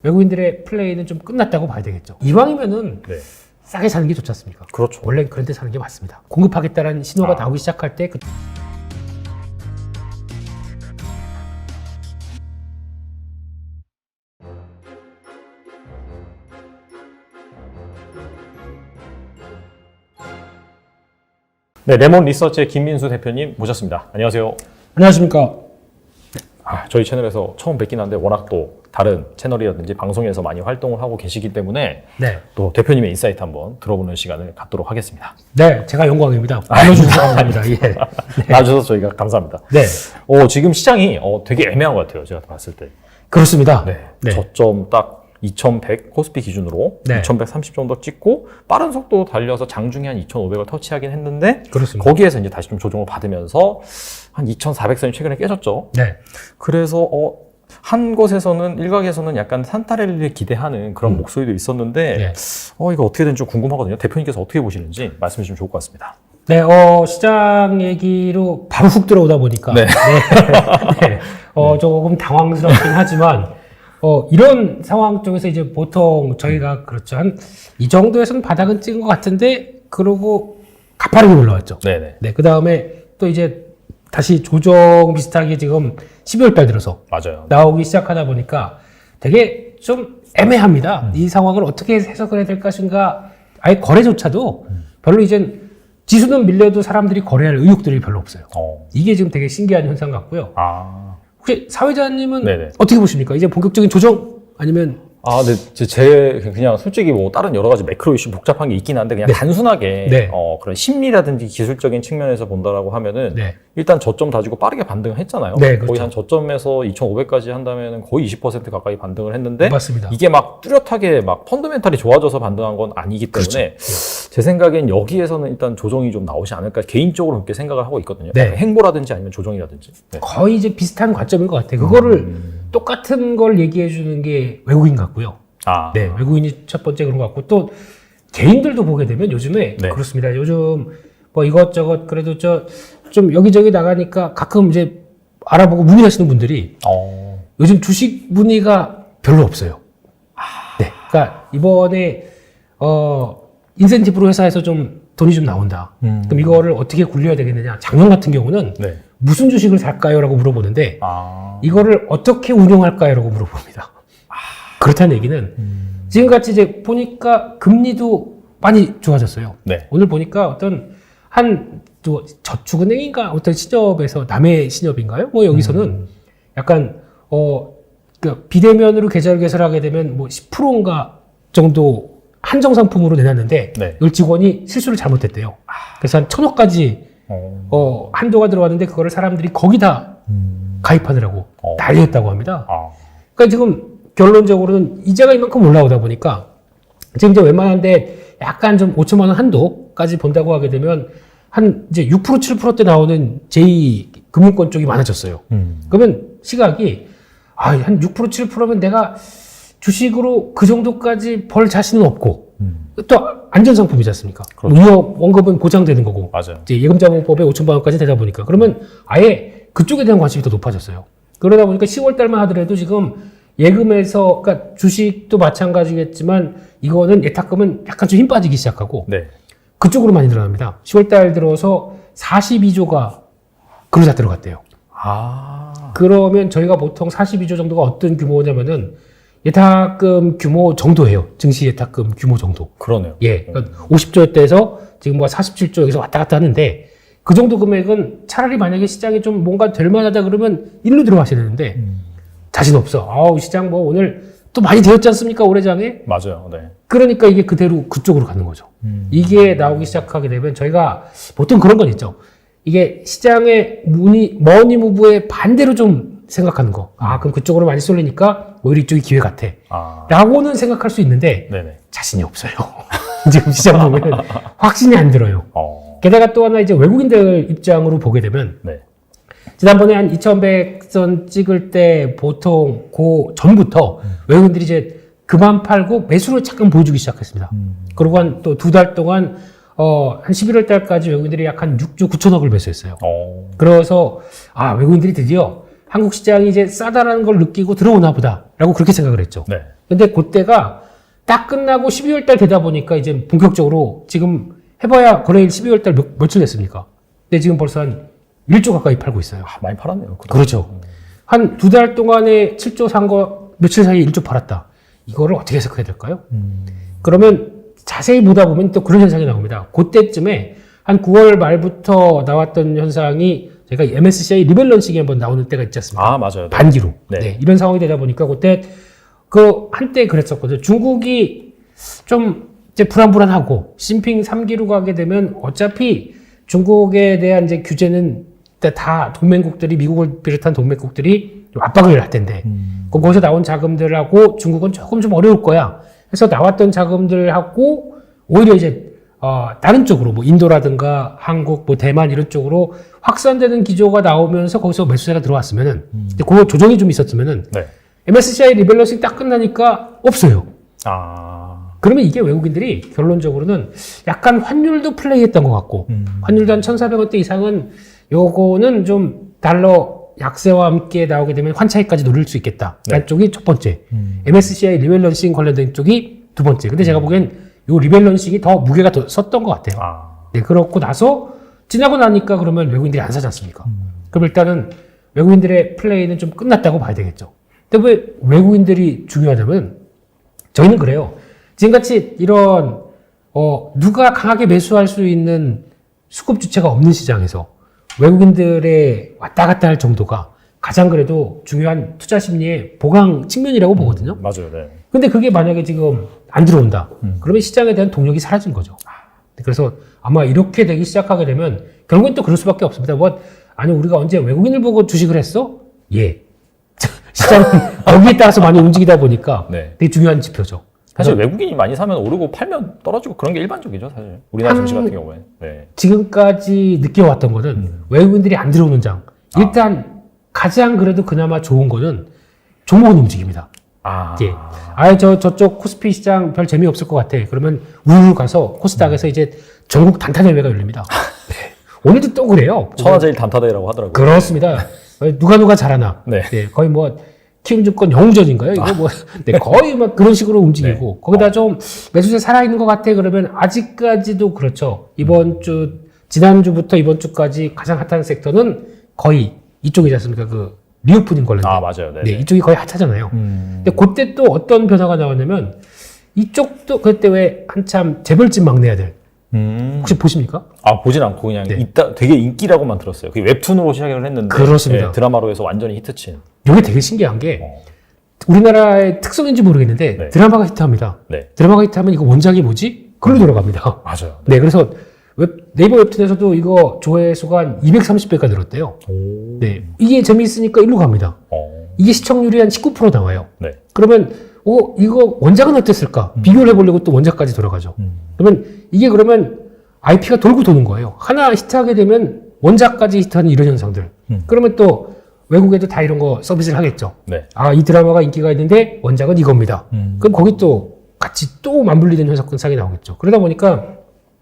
외국인들의 플레이는 좀 끝났다고 봐야 되겠죠. 이왕이면은 네. 싸게 사는 게 좋지 않습니까? 그렇죠. 원래 그런 데 사는 게 맞습니다. 공급하겠다라는 신호가 나오기 시작할 때 네, 레몬 리서치의 김민수 대표님 모셨습니다. 안녕하세요. 안녕하십니까. 저희 채널에서 처음 뵙긴 한데 워낙 또 다른 채널이라든지 방송에서 많이 활동을 하고 계시기 때문에 네. 또 대표님의 인사이트 한번 들어보는 시간을 갖도록 하겠습니다. 네, 제가 영광입니다. 알려주셔서 감사합니다. 예. 나와주셔서 저희가 감사합니다. 네. 지금 시장이 되게 애매한 것 같아요. 제가 봤을 때. 그렇습니다. 네. 네. 저점 딱 2100 코스피 기준으로 네. 2130 정도 찍고 빠른 속도 달려서 장중에 한 2500을 터치하긴 했는데 그렇습니다. 거기에서 이제 다시 좀 조정을 받으면서 한 2400선이 최근에 깨졌죠. 네. 그래서 한 곳에서는 일각에서는 약간 산타랠리를 기대하는 그런 목소리도 있었는데 네. 이거 어떻게 되는지 좀 궁금하거든요. 대표님께서 어떻게 보시는지 말씀해 주시면 좋을 것 같습니다. 네, 시장 얘기로 바로 훅 들어오다 보니까. 네. 네. 조금 당황스럽긴 하지만, 이런 상황 쪽에서 이제 보통 저희가 그렇죠. 이 정도에서는 바닥은 찍은 것 같은데, 그러고 가파르게 올라왔죠. 네네. 네, 그 다음에 또 이제 다시 조정 비슷하게 지금 12월 달 들어서 맞아요. 나오기 시작하다 보니까 되게 좀 애매합니다. 이 상황을 어떻게 해석을 해야 될 것인가. 아예 거래조차도 별로 이젠 지수는 밀려도 사람들이 거래할 의욕들이 별로 없어요. 이게 지금 되게 신기한 현상 같고요. 혹시 사회자님은 네네. 어떻게 보십니까? 이제 본격적인 조정 아니면 네, 그냥 솔직히 뭐 다른 여러 가지 매크로 이슈 복잡한 게 있긴 한데 그냥 네. 단순하게 네. 그런 심리라든지 기술적인 측면에서 본다라고 하면은 네. 일단 저점 다지고 빠르게 반등을 했잖아요. 네, 그렇죠. 거의 한 저점에서 2,500까지 한다면은 거의 20% 가까이 반등을 했는데 맞습니다. 이게 막 뚜렷하게 막 펀더멘탈이 좋아져서 반등한 건 아니기 때문에 제 생각엔 여기에서는 일단 조정이 좀 나오지 않을까 개인적으로 그렇게 생각을 하고 있거든요. 네. 행보라든지 아니면 조정이라든지. 네. 거의 이제 비슷한 관점인 것 같아요. 그거를 똑같은 걸 얘기해 주는 게 외국인 같고요. 네, 외국인이 첫 번째 그런 것 같고 또 개인들도 보게 되면 요즘에 네. 그렇습니다. 요즘 뭐 이것저것 그래도 좀 여기저기 나가니까 가끔 이제 알아보고 문의하시는 분들이 요즘 주식 문의가 별로 없어요. 네, 그러니까 이번에 인센티브로 회사에서 좀 돈이 좀 나온다. 그럼 이거를 어떻게 굴려야 되겠느냐? 작년 같은 경우는 네. 무슨 주식을 살까요? 라고 물어보는데 이거를 어떻게 운용할까요? 라고 물어봅니다. 그렇다는 얘기는 지금같이 이제 보니까 금리도 많이 좋아졌어요. 네. 오늘 보니까 또 저축은행인가 어떤 신협에서 남해 신협인가요? 뭐 여기서는 약간 그 비대면으로 계좌를 개설하게 되면 뭐 10%인가 정도 한정 상품으로 내놨는데 네. 이 직원이 실수를 잘못했대요. 그래서 한 1,000억까지 한도가 들어왔는데 그거를 사람들이 거기다 가입하느라고 난리였다고 합니다. 그러니까 지금 결론적으로는 이자가 이만큼 올라오다 보니까 지금 이제 웬만한데 약간 좀 5천만 원 한도까지 본다고 하게 되면 한 이제 6% 7%대 나오는 제2금융권 쪽이 많아졌어요. 그러면 시각이 한 6% 7%면 내가 주식으로 그 정도까지 벌 자신은 없고 또 안전상품이지 않습니까? 그렇죠. 위험 원금은 보장되는 거고 맞아요. 이제 예금자본법에 5천만 원까지 되다 보니까 그러면 아예 그쪽에 대한 관심이 더 높아졌어요. 그러다 보니까 10월 달만 하더라도 지금 예금에서 그러니까 주식도 마찬가지겠지만 이거는 예탁금은 약간 좀 힘 빠지기 시작하고 네. 그쪽으로 많이 들어갑니다. 10월 달 들어서 42조가 그러다 들어갔대요. 그러면 저희가 보통 42조 정도가 어떤 규모냐면은 예탁금 규모 정도예요. 증시 예탁금 규모 정도. 그러네요. 예. 그러니까 50조대에서 지금 뭐 47조 여기서 왔다 갔다 하는데 그 정도 금액은 차라리 만약에 시장이 좀 뭔가 될 만하다 그러면 일로 들어가셔야 되는데 자신 없어. 시장 뭐 오늘 또 많이 되었지 않습니까? 올해 장에? 맞아요. 네. 그러니까 이게 그대로 그쪽으로 가는 거죠. 이게 나오기 시작하게 되면 저희가 보통 그런 건 있죠. 이게 시장의 머니 무브의 반대로 좀 생각하는 거. 그럼 그쪽으로 많이 쏠리니까 오히려 이쪽이 기회 같아. 라고는 생각할 수 있는데 네네. 자신이 없어요. 지금 시장 보면 확신이 안 들어요. 게다가 또 하나 이제 외국인들 입장으로 보게 되면 네. 지난번에 한 2,100선 찍을 때 보통 그 전부터 외국인들이 이제 그만 팔고 매수를 잠깐 보여주기 시작했습니다. 그리고 한 또 2달 동안 한 11월 달까지 외국인들이 약 한 6조 9천억을 매수했어요. 그래서 외국인들이 드디어 한국 시장이 이제 싸다라는 걸 느끼고 들어오나 보다라고 그렇게 생각을 했죠. 네. 근데 그때가 딱 끝나고 12월 달 되다 보니까 이제 본격적으로 지금 해봐야 거래일 12월 달 며칠 됐습니까? 근데 지금 벌써 한 1조 가까이 팔고 있어요. 많이 팔았네요. 그렇죠. 한 2달 동안에 7조 산 거 며칠 사이에 1조 팔았다. 이거를 어떻게 해석해야 될까요? 그러면 자세히 보다 보면 또 그런 현상이 나옵니다. 그때쯤에 한 9월 말부터 나왔던 현상이 제가 MSCI 리밸런싱이 한번 나오는 때가 있지 않습니까? 맞아요. 네. 반기로. 네. 네, 이런 상황이 되다 보니까 그때 한때 그랬었거든요. 중국이 좀 이제 불안불안하고 신핑 3기로 가게 되면 어차피 중국에 대한 이제 규제는 다 동맹국들이 미국을 비롯한 동맹국들이 좀 압박을 할 텐데 거기서 나온 자금들하고 중국은 조금 좀 어려울 거야. 그래서 나왔던 자금들하고 오히려 이제 다른 쪽으로 뭐 인도라든가 한국, 뭐 대만 이런 쪽으로 확산되는 기조가 나오면서 거기서 매수세가 들어왔으면은 그 조정이 좀 있었으면은 네. MSCI 리밸런싱 딱 끝나니까 없어요. 그러면 이게 외국인들이 결론적으로는 약간 환율도 플레이했던 것 같고 환율도 한 1,400원대 이상은 요거는 좀 달러 약세와 함께 나오게 되면 환차익까지 노릴 수 있겠다. 라는 쪽이 첫 번째. MSCI 리밸런싱 관련된 쪽이 두 번째. 근데 제가 보기엔 요 리밸런싱이 더 무게가 더 섰던 것 같아요. 네, 그렇고 나서 지나고 나니까 그러면 외국인들이 안 사지 않습니까? 그럼 일단은 외국인들의 플레이는 좀 끝났다고 봐야 되겠죠. 근데 왜 외국인들이 중요하냐면 저희는 그래요. 지금같이 이런 누가 강하게 매수할 수 있는 수급 주체가 없는 시장에서 외국인들의 왔다 갔다 할 정도가 가장 그래도 중요한 투자 심리의 보강 측면이라고 보거든요. 맞아요. 네. 근데 그게 만약에 지금 안 들어온다. 그러면 시장에 대한 동력이 사라진 거죠. 그래서 아마 이렇게 되기 시작하게 되면 결국엔 또 그럴 수밖에 없습니다. 아니 우리가 언제 외국인을 보고 주식을 했어? 예. 시장은 거기에 따라서 많이 움직이다 보니까 네. 되게 중요한 지표죠. 사실 외국인이 많이 사면 오르고 팔면 떨어지고 그런 게 일반적이죠, 사실. 우리나라 증시 같은 경우에. 네. 지금까지 느껴왔던 거는 외국인들이 안 들어오는 장. 일단 가장 그래도 그나마 좋은 거는 종목은 움직입니다. 예. 저쪽 코스피 시장 별 재미없을 것 같아. 그러면 우르르 가서 코스닥에서 이제 전국 단타대회가 열립니다. 네. 오늘도 또 그래요. 천하제일 단타대회라고 하더라고요. 그렇습니다. 누가 잘하나. 네. 네. 거의 뭐 키움증권 영웅전인가요? 이거 뭐 네, 거의 막 그런 식으로 움직이고 네. 거기다 좀 매수세 살아있는 것 같아 그러면 아직까지도 그렇죠. 지난주부터 이번 주까지 가장 핫한 섹터는 거의 이쪽이지 않습니까? 그 리오프닝 관련된. 맞아요. 네, 이쪽이 거의 핫하잖아요. 근데 그때 또 어떤 변화가 나왔냐면 이쪽도 그때 왜 한참 재벌집 막내 아들 혹시 보십니까? 보진 않고 그냥 네. 되게 인기라고만 들었어요. 그게 웹툰으로 시작을 했는데 그렇습니다. 네, 드라마로 해서 완전히 히트친. 이게 되게 신기한 게 우리나라의 특성인지 모르겠는데 네. 드라마가 히트합니다. 네. 드라마가 히트하면 이거 원작이 뭐지? 글로 돌아갑니다. 맞아요. 네, 그래서 네이버 웹툰에서도 이거 조회수가 한 230배가 늘었대요. 네, 이게 재미있으니까 일로 갑니다. 이게 시청률이 한 19% 나와요. 네. 그러면 이거 원작은 어땠을까? 비교를 해보려고 또 원작까지 돌아가죠. 그러면 이게 그러면 IP가 돌고 도는 거예요. 하나 히트하게 되면 원작까지 히트하는 이런 현상들. 그러면 또 외국에도 다 이런 거 서비스를 하겠죠. 네. 이 드라마가 인기가 있는데 원작은 이겁니다. 그럼 거기 또 같이 또 맞물리는 현상이 나오겠죠. 그러다 보니까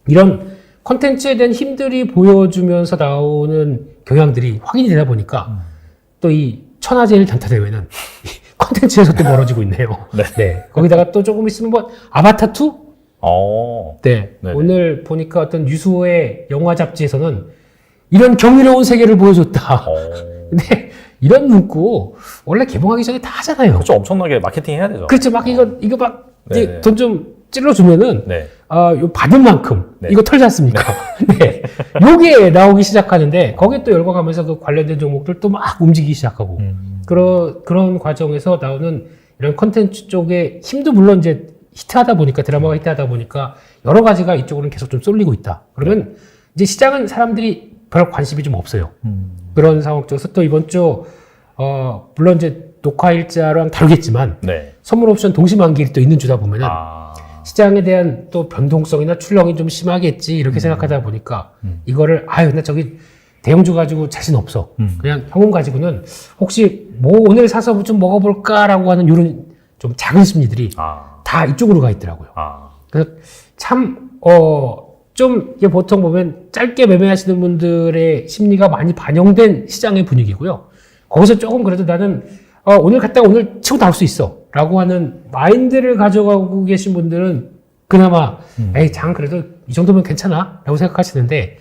이런 컨텐츠에 대한 힘들이 보여주면서 나오는 경향들이 확인이 되다 보니까 또 이 천하제일 단타대회는 컨텐츠에서 또 벌어지고 있네요. 네. 거기다가 또 조금 있으면 아바타2? 네. 네네. 오늘 보니까 어떤 유수의 영화 잡지에서는 이런 경이로운 세계를 보여줬다. 근데 이런 문구 원래 개봉하기 전에 다 하잖아요. 그렇죠. 엄청나게 마케팅 해야 되죠. 그렇죠. 막 이거 막 네네. 돈 좀 찔러주면은 네. 요 받은 만큼 네. 이거 털지 않습니까? 네. 요게 나오기 시작하는데 거기에 또 열광하면서 그 관련된 종목들 또 막 움직이기 시작하고 그런 과정에서 나오는 이런 컨텐츠 쪽에 힘도 물론 이제 히트하다 보니까 드라마가 히트하다 보니까 여러 가지가 이쪽으로는 계속 좀 쏠리고 있다. 그러면 이제 시장은 사람들이 별 관심이 좀 없어요. 그런 상황 쪽에서 또 이번 주 물론 이제 녹화 일자랑 다르겠지만 네. 선물 옵션 동시 만기일이 또 있는 주다 보면은 시장에 대한 또 변동성이나 출렁이 좀 심하겠지 이렇게 생각하다 보니까 이거를 나 저기 대형주 가지고 자신 없어. 그냥 현금 가지고는 혹시 뭐 오늘 사서 좀 먹어볼까라고 하는 이런 좀 작은 심리들이 다 이쪽으로 가 있더라고요. 그래서 참 좀 이게 보통 보면 짧게 매매하시는 분들의 심리가 많이 반영된 시장의 분위기고요. 거기서 조금 그래도 나는 오늘 갔다가 오늘 치고 나올 수 있어 라고 하는 마인드를 가져가고 계신 분들은 그나마 에이 장 그래도 이 정도면 괜찮아 라고 생각하시는데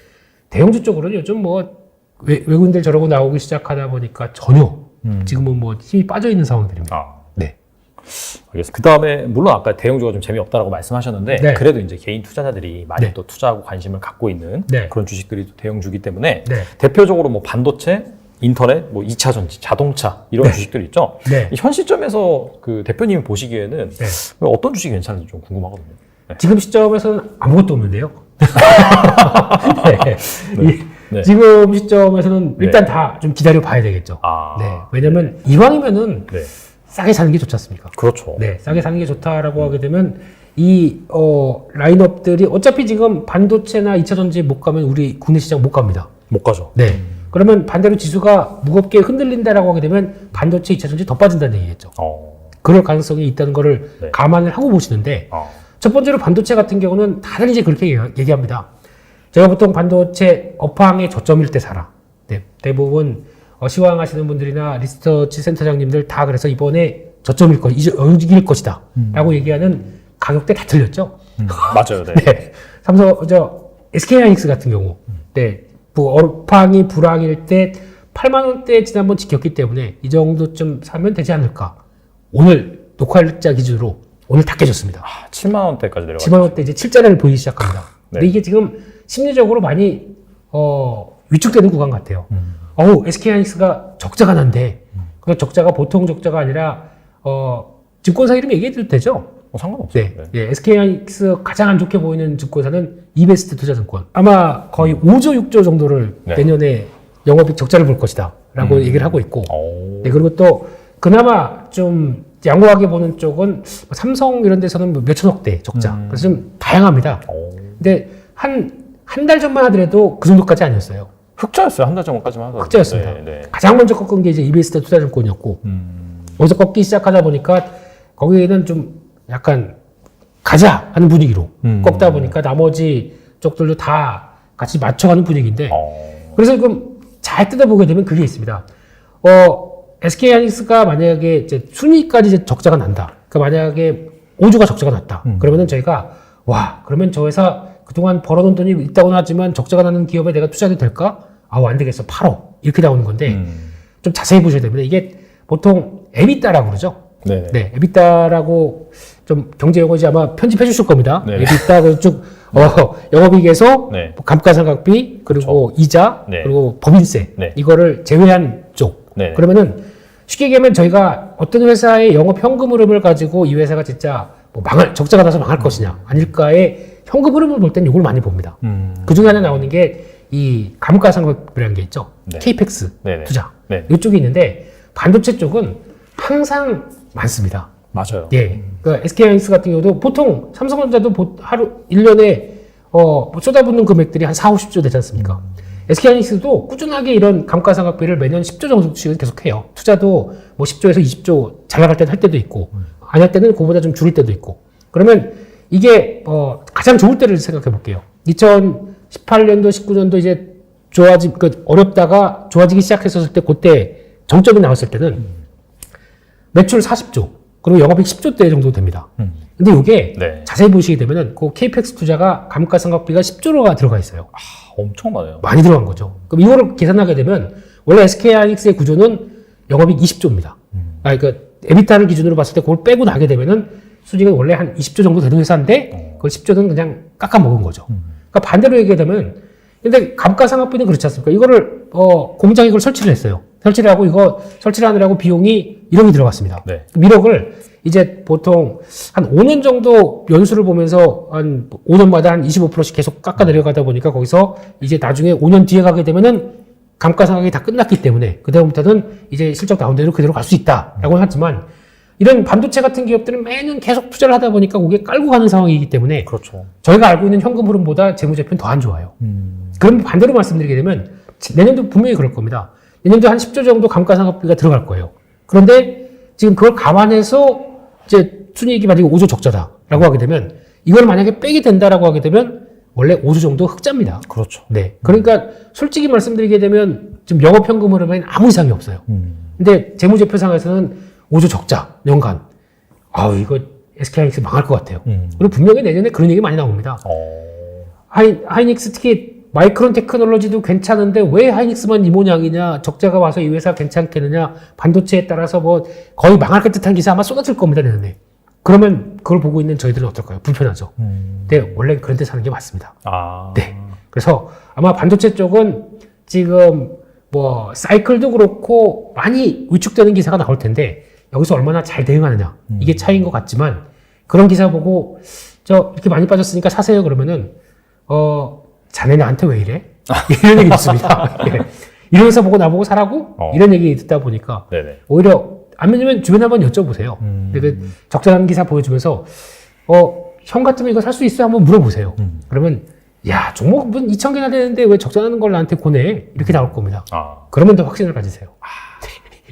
대형주 쪽으로는 요즘 뭐 외국인들 저러고 나오기 시작하다 보니까 전혀 지금은 뭐 힘이 빠져 있는 상황들입니다. 네. 알겠습니다. 그 다음에 물론 아까 대형주가 좀 재미없다라고 말씀하셨는데 네. 그래도 이제 개인 투자자들이 많이 네. 또 투자하고 관심을 갖고 있는 네. 그런 주식들이 또 대형주기 때문에 네. 대표적으로 뭐 반도체, 인터넷, 뭐 2차 전지, 자동차 이런 네. 주식들 있죠. 네. 현 시점에서 그 대표님이 보시기에는 네. 어떤 주식이 괜찮은지 좀 궁금하거든요. 네. 지금 시점에서는 아무것도 없는데요. 네. 네. 지금 시점에서는 일단 네. 다 좀 기다려 봐야 되겠죠. 아. 네. 왜냐면 이왕이면은 네. 싸게 사는 게 좋지 않습니까? 그렇죠. 네. 싸게 사는 게 좋다라고 하게 되면 이 라인업들이 어차피 지금 반도체나 2차 전지 못 가면 우리 국내 시장 못 갑니다. 못 가죠. 네. 그러면 반대로 지수가 무겁게 흔들린다라고 하게 되면 반도체 2차 전지 더 빠진다는 얘기겠죠. 그럴 가능성이 있다는 거를 네. 감안을 하고 보시는데 첫 번째로 반도체 같은 경우는 다들 이제 그렇게 얘기합니다. 제가 보통 반도체 업황의 저점일 때 사라. 네, 대부분 시황하시는 분들이나 리서치 센터장님들 다 그래서 이번에 저점일 것, 이길 것이다. 라고 얘기하는 가격대 다 틀렸죠. 맞아요. 네. 네. SK하이닉스 같은 경우, 네, 업황이 불황일 때 8만 원대 지난번 지켰기 때문에 이 정도쯤 사면 되지 않을까. 오늘 녹화일자 기준으로 오늘 다 깨졌습니다. 7만 원대까지 내려갔죠. 7만 원대 이제 7자리를 보이기 시작합니다. 네. 근데 이게 지금 심리적으로 많이 위축되는 구간 같아요. SK하이닉스가 적자가 난데 그 적자가 보통 적자가 아니라 증권사 이름 얘기해도 되죠? 상관없어요. 네. 네. SK하이닉스 가장 안 좋게 보이는 증권사는 이베스트 투자증권. 아마 거의 5조, 6조 정도를 네. 내년에 영업이익 적자를 볼 것이다. 라고 얘기를 하고 있고. 네. 그리고 또 그나마 좀 양호하게 보는 쪽은 삼성 이런 데서는 뭐 몇천억대 적자. 그래서 좀 다양합니다. 근데 한 달 전만 하더라도 그 정도까지 아니었어요. 흑자였어요. 한 달 전까지만 하더라도. 흑자였습니다. 네, 네. 가장 먼저 꺾은 게 이제 이베스트 투자증권이었고. 거기서 꺾기 시작하다 보니까 거기에는 좀 약간 가자 하는 분위기로 꺾다 보니까 나머지 쪽들도 다 같이 맞춰가는 분위기인데 그래서 그럼 잘 뜯어보게 되면 그게 있습니다. SK하이닉스가 만약에 이제 순위까지 이제 적자가 난다. 그러니까 만약에 5조가 적자가 났다. 그러면은 저희가 그러면 저 회사 그동안 벌어놓은 돈이 있다고는 하지만 적자가 나는 기업에 내가 투자해도 될까? 안 되겠어. 팔어. 이렇게 나오는 건데 좀 자세히 보셔야 됩니다. 이게 보통 에비타라고 그러죠. 네. 네, 에비타라고 좀 경제 용어지 아마 편집해 주실 겁니다. 네. 에비타 그 쭉 영업이익에서 네. 감가상각비 그리고 이자 네. 그리고 법인세 네. 이거를 제외한 쪽. 네. 그러면은 쉽게 얘기하면 저희가 어떤 회사의 영업 현금 흐름을 가지고 이 회사가 진짜 뭐 적자가 나서 망할 것이냐 아닐까의 현금 흐름을 볼 땐 이걸 많이 봅니다. 그 중에 하나 나오는 게 이 감가상각비라는 게 있죠. 네. KPX 네네. 투자 네. 이쪽이 있는데 반도체 쪽은 항상 많습니다. 맞아요. 예. 그러니까 SK하이닉스 같은 경우도 보통 삼성전자도 하루 1년에 쏟아붓는 금액들이 한 4, 50조 되지 않습니까? SK하이닉스도 꾸준하게 이런 감가상각비를 매년 10조 정도씩은 계속해요. 투자도 뭐 10조에서 20조 잘 나갈 때는 할 때도 있고 안 할 때는 그보다 좀 줄일 때도 있고. 그러면 이게 가장 좋을 때를 생각해 볼게요. 2018년도, 19년도 이제 어렵다가 좋아지기 시작했었을 때 그때 정점이 나왔을 때는 매출 40조 그리고 영업이익 10조대 정도 됩니다. 근데 이게 네. 자세히 보시게 되면은 그 KPX 투자가 감가상각비가 10조가 들어가 있어요. 엄청 많아요. 많이 들어간 거죠. 그럼 이거를 계산하게 되면 원래 SK하이닉스의 구조는 영업이익 20조입니다. 그러니까 에비타를 기준으로 봤을 때 그걸 빼고 나게 되면은 수익은 원래 한 20조 정도 되는 회사인데 그걸 10조는 그냥 깎아 먹은 거죠. 그러니까 반대로 얘기하면 근데 감가상각비는 그렇지 않습니까? 이거를 공장에 이걸 설치를 했어요. 설치를 하고 이거 설치를 하느라고 비용이 1억이 들어갔습니다. 네. 1억을 이제 보통 한 5년 정도 연수를 보면서 한 5년마다 한 25%씩 계속 깎아 내려가다 보니까 거기서 이제 나중에 5년 뒤에 가게 되면은 감가상각이 다 끝났기 때문에 그다음부터는 이제 실적 나온 대로 그대로 갈 수 있다라고 하지만 이런 반도체 같은 기업들은 매년 계속 투자를 하다 보니까 그게 깔고 가는 상황이기 때문에 그렇죠. 저희가 알고 있는 현금 흐름보다 재무제표는 더 안 좋아요. 그럼 반대로 말씀드리게 되면 내년도 분명히 그럴 겁니다. 내년도 한 10조 정도 감가상각비가 들어갈 거예요. 그런데 지금 그걸 감안해서 이제 순이익이 만약에 5조 적자다라고 하게 되면 이걸 만약에 빼게 된다라고 하게 되면 원래 5주 정도 흑자입니다. 그렇죠. 네. 그러니까 솔직히 말씀드리게 되면 지금 영업 현금 흐름에는 아무 이상이 없어요. 근데 재무제표상에서는 5주 적자 연간. 아우 이거 SK하이닉스 망할 것 같아요. 그리고 분명히 내년에 그런 얘기 많이 나옵니다. 하이닉스 특히 마이크론 테크놀로지도 괜찮은데 왜 하이닉스만 이 모양이냐, 적자가 와서 이 회사 괜찮겠느냐, 반도체에 따라서 뭐 거의 망할 듯한 기사 아마 쏟아질 겁니다 내년에. 그러면 그걸 보고 있는 저희들은 어떨까요? 불편하죠. 근데 원래 그런 데 사는 게 맞습니다. 네. 그래서 아마 반도체 쪽은 지금 뭐 사이클도 그렇고 많이 위축되는 기사가 나올 텐데 여기서 얼마나 잘 대응하느냐 이게 차이인 것 같지만 그런 기사 보고 저 이렇게 많이 빠졌으니까 사세요 그러면은 자네 나한테 왜 이래? 이런 얘기 듣습니다. 예. 이런 회사 보고 나보고 사라고? 이런 얘기 듣다 보니까 네네. 오히려 안 믿으면 주변에 한번 여쭤보세요. 그 적절한 기사 보여주면서 형 같으면 이거 살 수 있어요? 한번 물어보세요. 그러면 야 종목은 2,000개나 되는데 왜 적절한 걸 나한테 보내? 이렇게 나올 겁니다. 그러면 더 확신을 가지세요.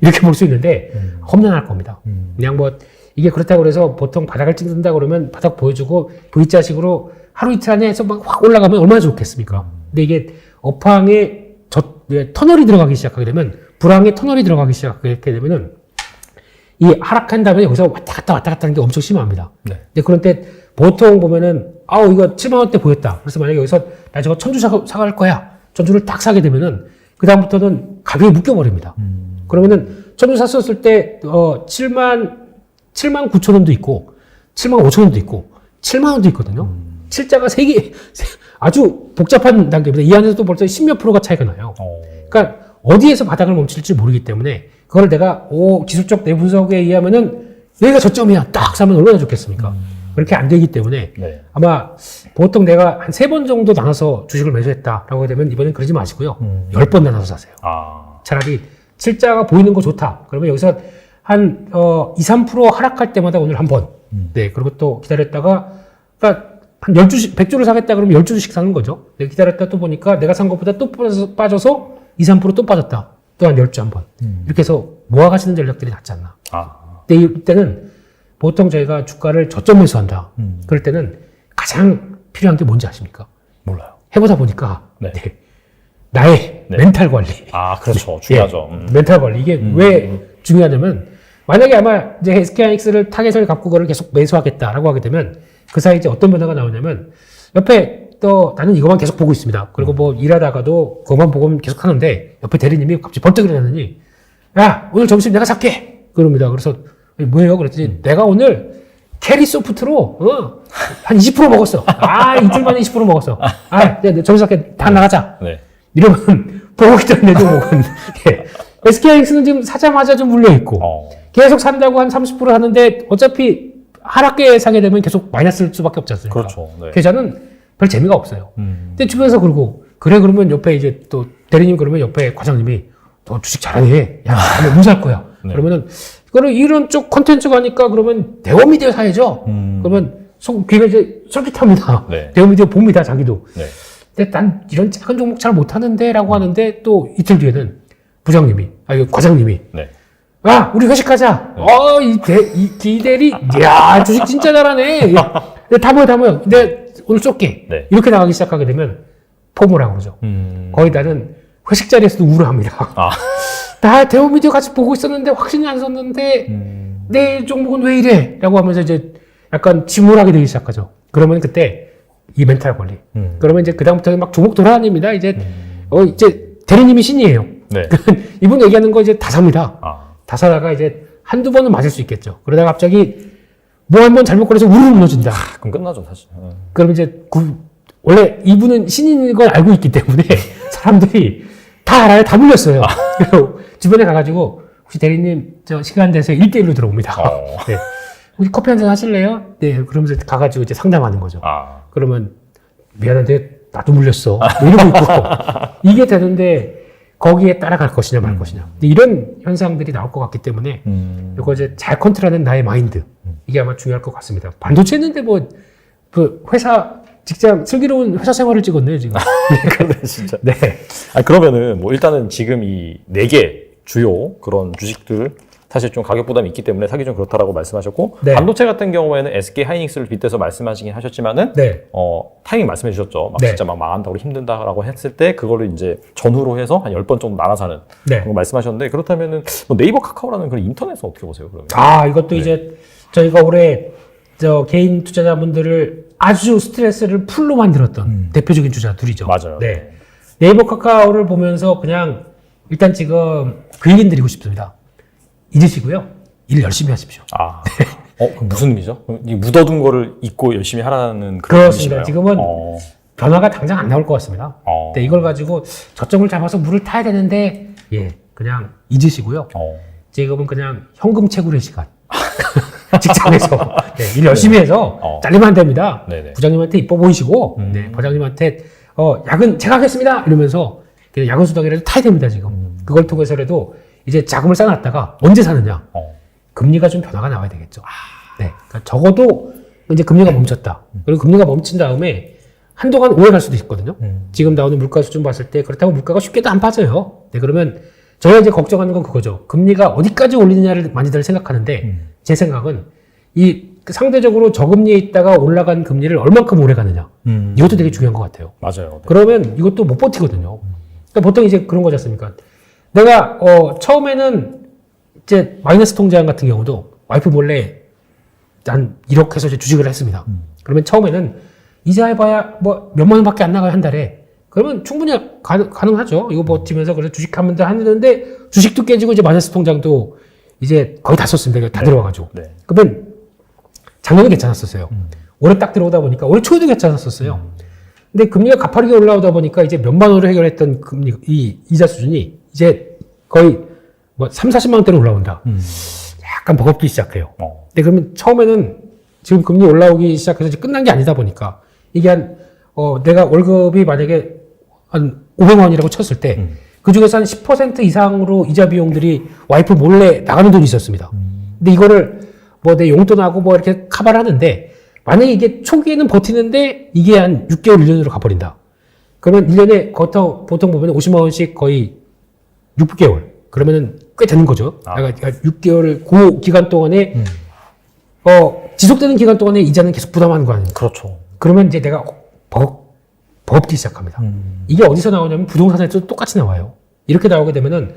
이렇게 볼 수 있는데 험난할 겁니다. 그냥 뭐 이게 그렇다고 그래서 보통 바닥을 찍는다 그러면 바닥 보여주고 V자식으로 하루 이틀 안에 해서 막 확 올라가면 얼마나 좋겠습니까? 근데 이게 업황에 터널이 들어가기 시작하게 되면 불황에 터널이 들어가기 시작하게 되면은 이 하락한 다음에 여기서 왔다 갔다 하는 게 엄청 심합니다. 네. 근데 그런 때 보통 보면은 이거 7만 원대 보였다. 그래서 만약에 여기서 나 저거 천주 사갈 거야. 천주를 딱 사게 되면은 그 다음부터는 가격이 묶여버립니다. 그러면은 천주 샀었을 때 7만 9천 원도 있고 7만 5천 원도 있고 7만 원도 있거든요. 7자가 3개 아주 복잡한 단계입니다. 이 안에서도 벌써 10몇 프로가 차이가 나요. 그러니까 어디에서 바닥을 멈출지 모르기 때문에 그걸 내가 기술적 내 분석에 의하면은 여기가 저점이야 딱 사면 얼마나 좋겠습니까? 그렇게 안 되기 때문에 네. 아마 보통 내가 한 3번 정도 나눠서 주식을 매수했다라고 되면 이번엔 그러지 마시고요. 10번 나눠서 사세요. 차라리 7자가 보이는 거 좋다. 그러면 여기서 한 2, 3% 하락할 때마다 오늘 한 번. 네. 그리고 또 기다렸다가 그러니까 한 10주씩 100주를 사겠다 그러면 12주씩 사는 거죠. 네, 기다렸다 또 보니까 내가 산 것보다 또 빠져서 2, 3% 또 빠졌다. 또 한 10주 한 번. 이렇게 해서 모아가시는 전략들이 낫지 않나. 근데 이때는 보통 저희가 주가를 저점 매수한다. 그럴 때는 가장 필요한 게 뭔지 아십니까? 몰라요. 해보다 보니까 네. 나의 멘탈 관리. 그렇죠. 중요하죠. 멘탈 관리. 이게 왜 중요하냐면 만약에 아마 이제 SK하이닉스를 타겟을 갖고 그걸 계속 매수하겠다라고 하게 되면 그 사이 이제 어떤 변화가 나오냐면 옆에 또 나는 이것만 계속 보고 있습니다. 그리고 뭐 일하다가도 그것만 보고 계속 하는데 옆에 대리님이 갑자기 번뜩 일어나더니 야 오늘 점심 내가 살게 그럽니다. 그래서 뭐예요? 그랬더니 내가 오늘 캐리 소프트로 한 20% 먹었어. 이틀 만에 20% 먹었어. 점심 살게 다 나가자. 네. 이러면 보고 있던 애도 먹은. SK하이닉스는 지금 사자마자 좀 물려있고 계속 산다고 한 30% 하는데 어차피 하락기에 사게 되면 계속 마이너스일 수밖에 없지 않습니까? 그렇죠. 네. 계좌는 별 재미가 없어요. 근데 주변에서 그러고 그래 그러면 옆에 이제 또 대리님 그러면 옆에 과장님이 너 주식 잘하네. 야, 뭐 살 거야. 네. 그러면은 이런 쪽 콘텐츠가 하니까 그러면 대원미디어 사야죠. 그러면 귀가 이제 솔깃합니다. 네. 대원미디어 봅니다 자기도. 네. 근데 난 이런 작은 종목 잘 못하는데라고 하는데 또 이틀 뒤에는 부장님이 과장님이 네. 우리 회식하자. 이 기대리, 야, 주식 진짜 잘하네. 다 모여. 근데 오늘 쏠게. 네. 이렇게 나가기 시작하게 되면 포모라고 그러죠. 거의 나는 회식 자리에서도 우울합니다. 나 대우미디어 같이 보고 있었는데 확신이 안 섰는데 내 종목은 왜 이래? 라고 하면서 이제 약간 침울하게 되기 시작하죠. 그러면 그때 이 멘탈 관리. 그러면 이제 그다음부터는 막 종목 돌아다닙니다. 이제 대리님이 신이에요. 네. 이분 얘기하는 거 이제 다 삽니다. 다 사다가 이제 한두 번은 맞을 수 있겠죠. 그러다가 갑자기 뭐 한 번 잘못 걸려서 우르르 무너진다. 그럼 끝나죠, 사실. 그럼 이제 원래 이분은 신인 걸 알고 있기 때문에 사람들이 다 알아요. 다 물렸어요. 그리고 주변에 가가지고 혹시 대리님 저 시간 돼서 1대1로 들어옵니다. 네. 혹시 커피 한잔 하실래요? 네. 그러면서 가가지고 이제 상담하는 거죠. 그러면 미안한데 나도 물렸어. 뭐 이러고 있고 이게 되는데 거기에 따라갈 것이냐 말 것이냐. 근데 이런 현상들이 나올 것 같기 때문에 이거 이제 잘 컨트롤하는 나의 마인드 이게 아마 중요할 것 같습니다. 반도체 했는데 뭐 그 회사 직장 슬기로운 회사 생활을 찍었네요 지금. 그러네 진짜. 네. 그러면은 뭐 일단은 지금 이 4개 주요 그런 주식들 사실 좀 가격 부담이 있기 때문에 사기 좀 그렇다라고 말씀하셨고 네. 반도체 같은 경우에는 SK 하이닉스를 빗대서 말씀하시긴 하셨지만은 네. 타이밍 말씀해 주셨죠. 막 네. 진짜 막 망한다고 힘든다라고 했을 때 그거를 이제 전후로 해서 한 10번 정도 나눠서 하는 네. 그런 거 말씀하셨는데 그렇다면은 뭐 네이버 카카오라는 그런 인터넷은 어떻게 보세요? 그러면? 이것도 이제 저희가 올해 개인 투자자분들을 아주 스트레스를 풀로 만들었던 대표적인 주자들이죠. 맞아요. 네. 네이버 카카오를 보면서 그냥 일단 지금 그 얘기는 드리고 싶습니다. 잊으시고요. 일 열심히 하십시오. 그럼 무슨 의미죠? 이 묻어둔 거를 잊고 열심히 하라는 그런 그렇습니다. 의미신가요? 지금은 변화가 당장 안 나올 것 같습니다. 근데 이걸 가지고 저점을 잡아서 물을 타야 되는데 그냥 잊으시고요. 지금은 그냥 현금 채굴의 시간. 직장에서 일 열심히 해서 잘리면 안 됩니다. 네네. 부장님한테 이뻐 보이시고 부장님한테 야근 제가 하겠습니다 이러면서 그냥 야근 수당이라도 타야 됩니다. 지금 그걸 통해서라도 이제 자금을 쌓아놨다가 언제 사느냐 금리가 좀 변화가 나와야 되겠죠. 그러니까 적어도 이제 금리가 멈췄다. 그리고 금리가 멈춘 다음에 한동안 오해갈 수도 있거든요. 지금 나오는 물가 수준 봤을 때 그렇다고 물가가 쉽게도 안 빠져요. 그러면 저희가 이제 걱정하는 건 그거죠. 금리가 어디까지 올리느냐를 많이들 생각하는데 제 생각은 상대적으로 저금리에 있다가 올라간 금리를 얼만큼 오래 가느냐. 이것도 되게 중요한 것 같아요. 맞아요. 네. 그러면 이것도 못 버티거든요. 그러니까 보통 이제 그런 거지 않습니까? 내가 처음에는 이제 마이너스 통장 같은 경우도 와이프 몰래 난 1억 해서 이제 주식을 했습니다. 그러면 처음에는 이자 해봐야 뭐 몇만 원밖에 안 나가요 한 달에. 그러면 충분히 가능하죠. 이거 버티면서 그래서 주식하면 하는데 주식도 깨지고 이제 마이너스 통장도 이제 거의 다 썼습니다. 다 들어와가지고. 그러면 작년에 괜찮았었어요. 올해 딱 들어오다 보니까 올해 초에도 괜찮았었어요. 근데 금리가 가파르게 올라오다 보니까 이제 몇만 원으로 해결했던 금리, 이자 수준이 이제 거의 뭐 3, 40만 원대로 올라온다. 약간 버겁기 시작해요. 근데 그러면 처음에는 지금 금리 올라오기 시작해서 이제 끝난 게 아니다 보니까 이게 내가 월급이 만약에 한 500만 원이라고 쳤을 때 그 중에서 한 10% 이상으로 이자 비용들이 와이프 몰래 나가는 돈이 있었습니다. 근데 이거를 뭐 내 용돈하고 뭐 이렇게 커버를 하는데 만약에 이게 초기에는 버티는데 이게 한 6개월, 1년으로 가버린다. 그러면 1년에 보통 보면 50만 원씩 거의 6개월. 그러면은 꽤 되는 거죠. 그러니까 6개월 그 기간 동안에 지속되는 기간 동안에 이자는 계속 부담하는 거 아닙니까? 그렇죠. 그러면 이제 내가 버겁기 시작합니다. 이게 어디서 나오냐면 부동산에도 똑같이 나와요. 이렇게 나오게 되면은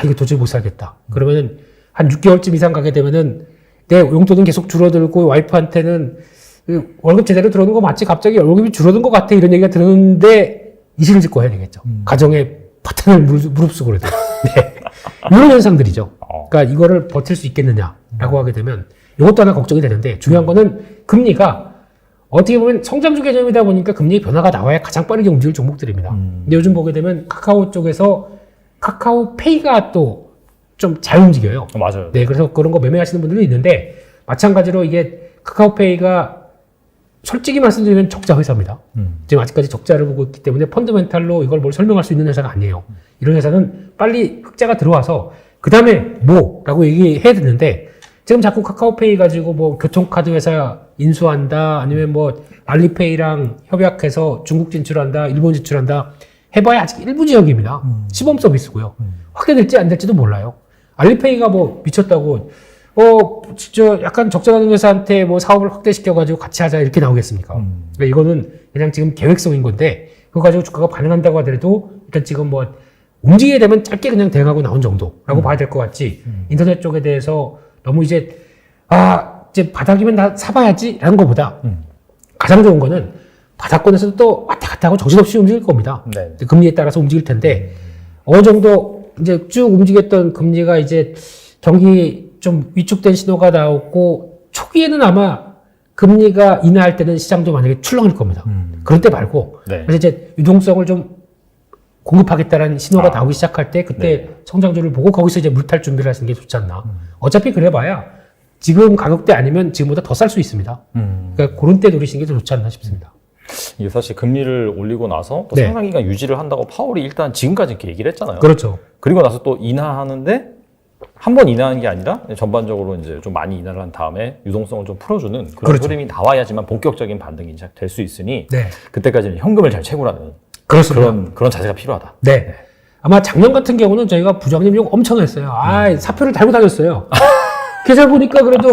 이거 도저히 못 살겠다. 그러면은 한 6개월쯤 이상 가게 되면은 내 용돈은 계속 줄어들고 와이프한테는 월급 제대로 들어오는 거 맞지? 갑자기 월급이 줄어든 것 같아. 이런 얘기가 들었는데 이실을 짓고 해야 되겠죠. 가정의 파탄을 무릅쓰고 그래도. 이런 현상들이죠. 그러니까 이거를 버틸 수 있겠느냐라고 하게 되면 이것도 하나 걱정이 되는데 중요한 거는 금리가 어떻게 보면 성장주 개념이다 보니까 금리 변화가 나와야 가장 빠르게 움직일 종목들입니다. 근데 요즘 보게 되면 카카오 쪽에서 카카오페이가 또 좀 잘 움직여요. 맞아요. 그래서 그런 거 매매하시는 분들도 있는데 마찬가지로 이게 카카오페이가 솔직히 말씀드리면 적자 회사입니다. 지금 아직까지 적자를 보고 있기 때문에 펀더멘탈로 이걸 뭘 설명할 수 있는 회사가 아니에요. 이런 회사는 빨리 흑자가 들어와서 그 다음에 뭐라고 얘기해야 되는데 지금 자꾸 카카오페이 가지고 뭐 교통카드 회사 인수한다 아니면 뭐 알리페이랑 협약해서 중국 진출한다 일본 진출한다 해봐야 아직 일부 지역입니다. 시범 서비스고요. 확대될지 안 될지도 몰라요. 알리페이가 뭐 미쳤다고 진짜 약간 적자나는 회사한테 뭐 사업을 확대시켜가지고 같이 하자 이렇게 나오겠습니까? 그러니까 이거는 그냥 지금 계획성인 건데 그거 가지고 주가가 반응한다고 하더라도 일단 지금 뭐 움직이게 되면 짧게 그냥 대응하고 나온 정도라고 봐야 될 것 같지. 인터넷 쪽에 대해서 너무 이제 바닥이면 나 사봐야지 라는 것보다 가장 좋은 거는 바닥권에서도 또 왔다 갔다 하고 정신없이 움직일 겁니다. 금리에 따라서 움직일 텐데 어느 정도 이제 쭉 움직였던 금리가 이제 경기 좀 위축된 신호가 나오고 초기에는 아마 금리가 인하할 때는 시장도 만약에 출렁일 겁니다. 그럴 때 말고 그래서 이제 유동성을 좀 공급하겠다라는 신호가 나오기 시작할 때 그때 성장주를 보고 거기서 이제 물탈 준비를 하시는 게 좋지 않나. 어차피 그래봐야 지금 가격대 아니면 지금보다 더 쌀 수 있습니다. 그러니까 그런 때 노리시는 게 더 좋지 않나 싶습니다. 이게 사실 금리를 올리고 나서 또 상당 기간 유지를 한다고 파월이 일단 지금까지 이렇게 얘기를 했잖아요. 그렇죠. 그리고 나서 또 인하하는데 한 번 인하하는 게 아니라 전반적으로 이제 좀 많이 인하를 한 다음에 유동성을 좀 풀어주는 그런 흐름이 나와야지만 본격적인 반등이 될 수 있으니 그때까지는 현금을 잘 채굴하는 그런 자세가 필요하다. 아마 작년 같은 경우는 저희가 부장님 욕 엄청 했어요. 사표를 달고 다녔어요. 계좌 보니까 그래도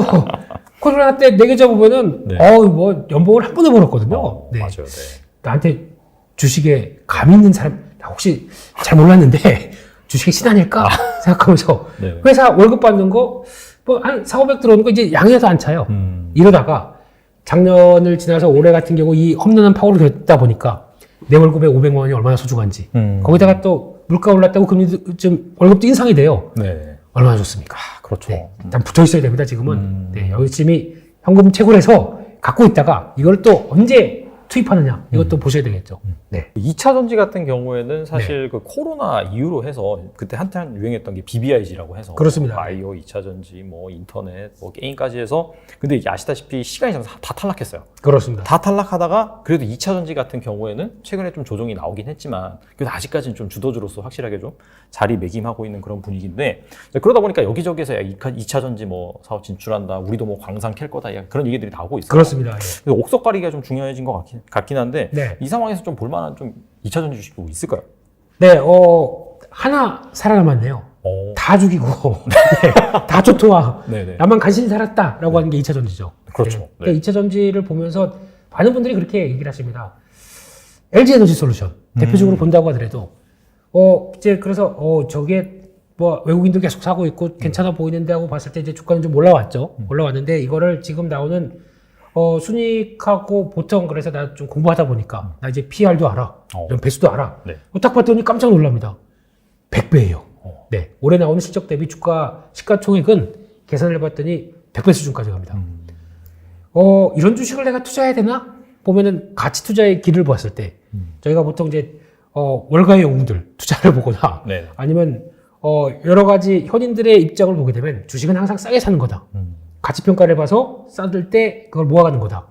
코로나 때 내 계좌 보면은, 뭐, 연봉을 한 번에 벌었거든요. 네. 맞아요. 네. 나한테 주식에 감이 있는 사람, 나 혹시 잘 몰랐는데, 주식에 신하니까 생각하면서, 네. 회사 월급 받는 거, 뭐, 한 4,500 들어오는 거 이제 양해해서 안 차요. 이러다가, 작년을 지나서 올해 같은 경우 이 험난한 파워를 겪다 보니까, 내 월급에 500만 원이 얼마나 소중한지, 거기다가 또 물가 올랐다고 금리 좀 월급도 인상이 돼요. 네. 얼마나 좋습니까? 그렇죠. 네, 일단 붙어 있어야 됩니다, 지금은. 네, 열심히 현금 채굴해서 갖고 있다가 이걸 또 언제 투입하느냐, 이것도 보셔야 되겠죠. 네. 2차 전지 같은 경우에는 사실 그 코로나 이후로 해서 그때 한참 유행했던 게 BBIG라고 해서 그렇습니다. 바이오, 2차 전지, 뭐 인터넷, 뭐 게임까지 해서 근데 이게 아시다시피 시간이 지나서 다 탈락했어요. 그렇습니다. 다 탈락하다가 그래도 2차 전지 같은 경우에는 최근에 좀 조정이 나오긴 했지만 그래도 아직까지는 좀 주도주로서 확실하게 좀 자리매김하고 있는 그런 분위기인데 그러다 보니까 여기저기서 2차 전지 뭐 사업 진출한다, 우리도 뭐 광산 캘 거다 그런 얘기들이 나오고 있어요. 그렇습니다. 예. 그래서 옥석가리기가 좀 중요해진 것 같긴 한데 네. 이 상황에서 좀 볼만한 좀 2차 전지 주식도 있을까요? 네, 하나 살아남았네요. 다 죽이고, 네, 다 초토화. 네네. 나만 간신히 살았다라고 하는 게 2차 전지죠. 그렇죠. 네. 네. 그러니까 2차 전지를 보면서 많은 분들이 그렇게 얘기를 하십니다. LG 에너지 솔루션 대표적으로 본다고 하더라도 이제 그래서 저게 뭐 외국인들 계속 사고 있고 괜찮아 보이는데 하고 봤을 때 이제 주가는 좀 올라왔죠. 올라왔는데 이거를 지금 나오는 순이익하고 보통 그래서 나 좀 공부하다 보니까 나 이제 PR도 알아. 이런 배수도 알아. 네. 딱 봤더니 깜짝 놀랍니다. 100배예요. 네. 올해 나오는 실적 대비 주가 시가총액은 계산을 해봤더니 100배 수준까지 갑니다. 이런 주식을 내가 투자해야 되나? 보면은 가치 투자의 길을 봤을 때 저희가 보통 이제 월가의 영웅들 투자를 보거나 네. 아니면 여러 가지 현인들의 입장을 보게 되면 주식은 항상 싸게 사는 거다. 가치 평가를 해봐서 싸들 때 그걸 모아가는 거다.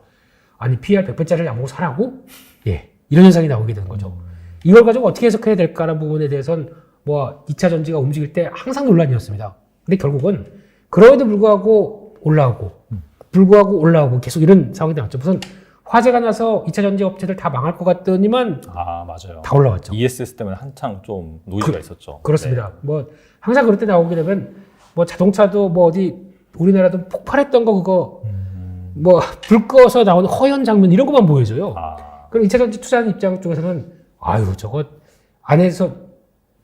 아니 PR 100배짜리를 안 보고 사라고? 예, 이런 현상이 나오게 되는 거죠. 이걸 가지고 어떻게 해석해야 될까라는 부분에 대해서는 뭐 2차 전지가 움직일 때 항상 논란이었습니다. 근데 결국은 그럼에도 불구하고 올라오고 계속 이런 상황이 나왔죠. 무슨 화재가 나서 2차 전지 업체들 다 망할 것 같더니만 맞아요. 다 올라왔죠. ESS 때문에 한창 좀 노이즈가 있었죠. 그렇습니다. 뭐 항상 그럴 때 나오게 되면 뭐 자동차도 뭐 어디 우리나라도 폭발했던 거 그거 뭐 불 꺼서 나오는 허연 장면 이런 것만 보여줘요. 그럼 2차 전지 투자하는 입장 쪽에서는 저거 안에서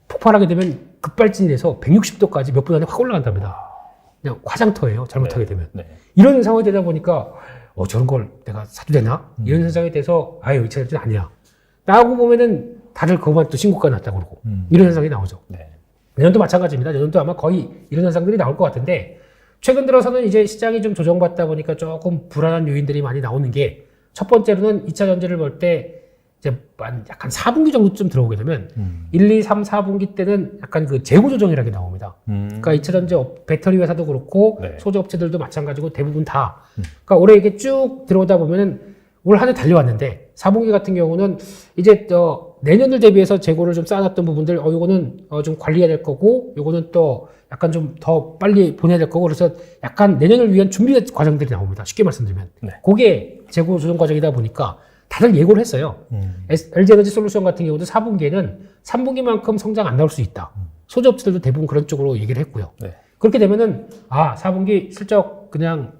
폭발하게 되면 급발진이 돼서 160도까지 몇 분 안에 확 올라간답니다. 그냥 화장터예요. 잘못하게 되면. 네. 이런 상황이 되다 보니까 저런 걸 내가 사도 되나? 이런 현상이 돼서 2차 전지는 아니야. 나하고 보면은 다들 그것만 또 신고가 났다고 그러고 이런 현상이 나오죠. 네. 내년도 마찬가지입니다. 내년도 아마 거의 이런 현상들이 나올 것 같은데 최근 들어서는 이제 시장이 좀 조정받다 보니까 조금 불안한 요인들이 많이 나오는 게 첫 번째로는 2차 전지를 볼 때 이제 약간 4분기 정도쯤 들어오게 되면 1, 2, 3, 4분기 때는 약간 그 재고 조정이라는 게 나옵니다. 그러니까 2차 전지 배터리 회사도 그렇고 네. 소재 업체들도 마찬가지고 대부분 다. 그러니까 올해 이게 쭉 들어오다 보면은 올 한 해 달려왔는데 4분기 같은 경우는 이제 내년을 대비해서 재고를 좀 쌓아놨던 부분들 요거는 좀 관리해야 될 거고 요거는 또 약간 좀 더 빨리 보내야 될 거고 그래서 약간 내년을 위한 준비 과정들이 나옵니다. 쉽게 말씀드리면. 네. 그게 재고 조정 과정이다 보니까 다들 예고를 했어요. LG 에너지 솔루션 같은 경우도 4분기에는 3분기만큼 성장 안 나올 수 있다. 소재 업체들도 대부분 그런 쪽으로 얘기를 했고요. 네. 그렇게 되면은 4분기 슬쩍 그냥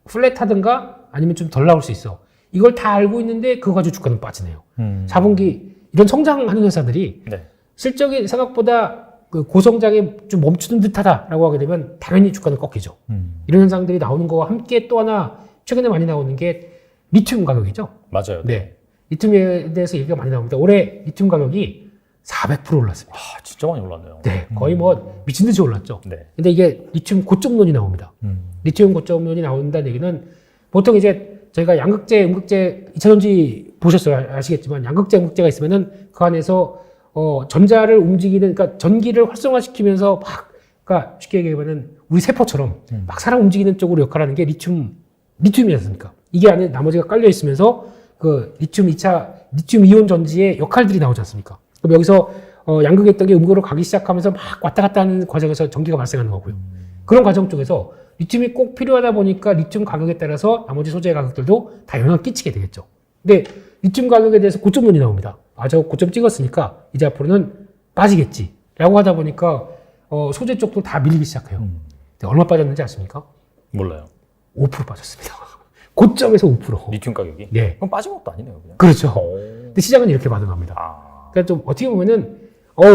플랫하든가 아니면 좀 덜 나올 수 있어. 이걸 다 알고 있는데 그거 가지고 주가는 빠지네요. 4분기 이런 성장하는 회사들이 네. 실적이 생각보다 그 고성장에 좀 멈추는 듯하다라고 하게 되면 당연히 주가는 꺾이죠. 이런 현상들이 나오는 거와 함께 또 하나 최근에 많이 나오는 게 리튬 가격이죠. 맞아요. 네. 리튬에 대해서 얘기가 많이 나옵니다. 올해 리튬 가격이 400% 올랐습니다. 진짜 많이 올랐네요. 네. 거의 뭐 미친 듯이 올랐죠. 네. 근데 이게 리튬 고점론이 나옵니다. 리튬 고점론이 나온다는 얘기는 보통 이제 저희가 양극재, 음극재, 2차 전지 보셨어요. 아시겠지만 양극재, 음극재가 있으면은 그 안에서 전자를 움직이는, 그러니까 전기를 활성화시키면서 막, 그러니까 쉽게 얘기하면은 우리 세포처럼 막 사람 움직이는 쪽으로 역할하는 게 리튬이지 않습니까? 이게 안에 나머지가 깔려 있으면서 그 리튬 이온 전지의 역할들이 나오지 않습니까? 그럼 여기서 양극에 있던 게 음극으로 가기 시작하면서 막 왔다 갔다 하는 과정에서 전기가 발생하는 거고요. 그런 과정 쪽에서 리튬이 꼭 필요하다 보니까 리튬 가격에 따라서 나머지 소재 가격들도 다 영향을 끼치게 되겠죠. 근데 리튬 가격에 대해서 고점론이 나옵니다. 저 고점 찍었으니까 이제 앞으로는 빠지겠지. 라고 하다 보니까 소재 쪽도 다 밀리기 시작해요. 근데 얼마 빠졌는지 아십니까? 몰라요. 5% 빠졌습니다. 고점에서 5%. 리튬 가격이? 네. 그럼 빠진 것도 아니네요, 그냥. 그렇죠. 오. 근데 시장은 이렇게 반응합니다. 아. 그러니까 좀 어떻게 보면은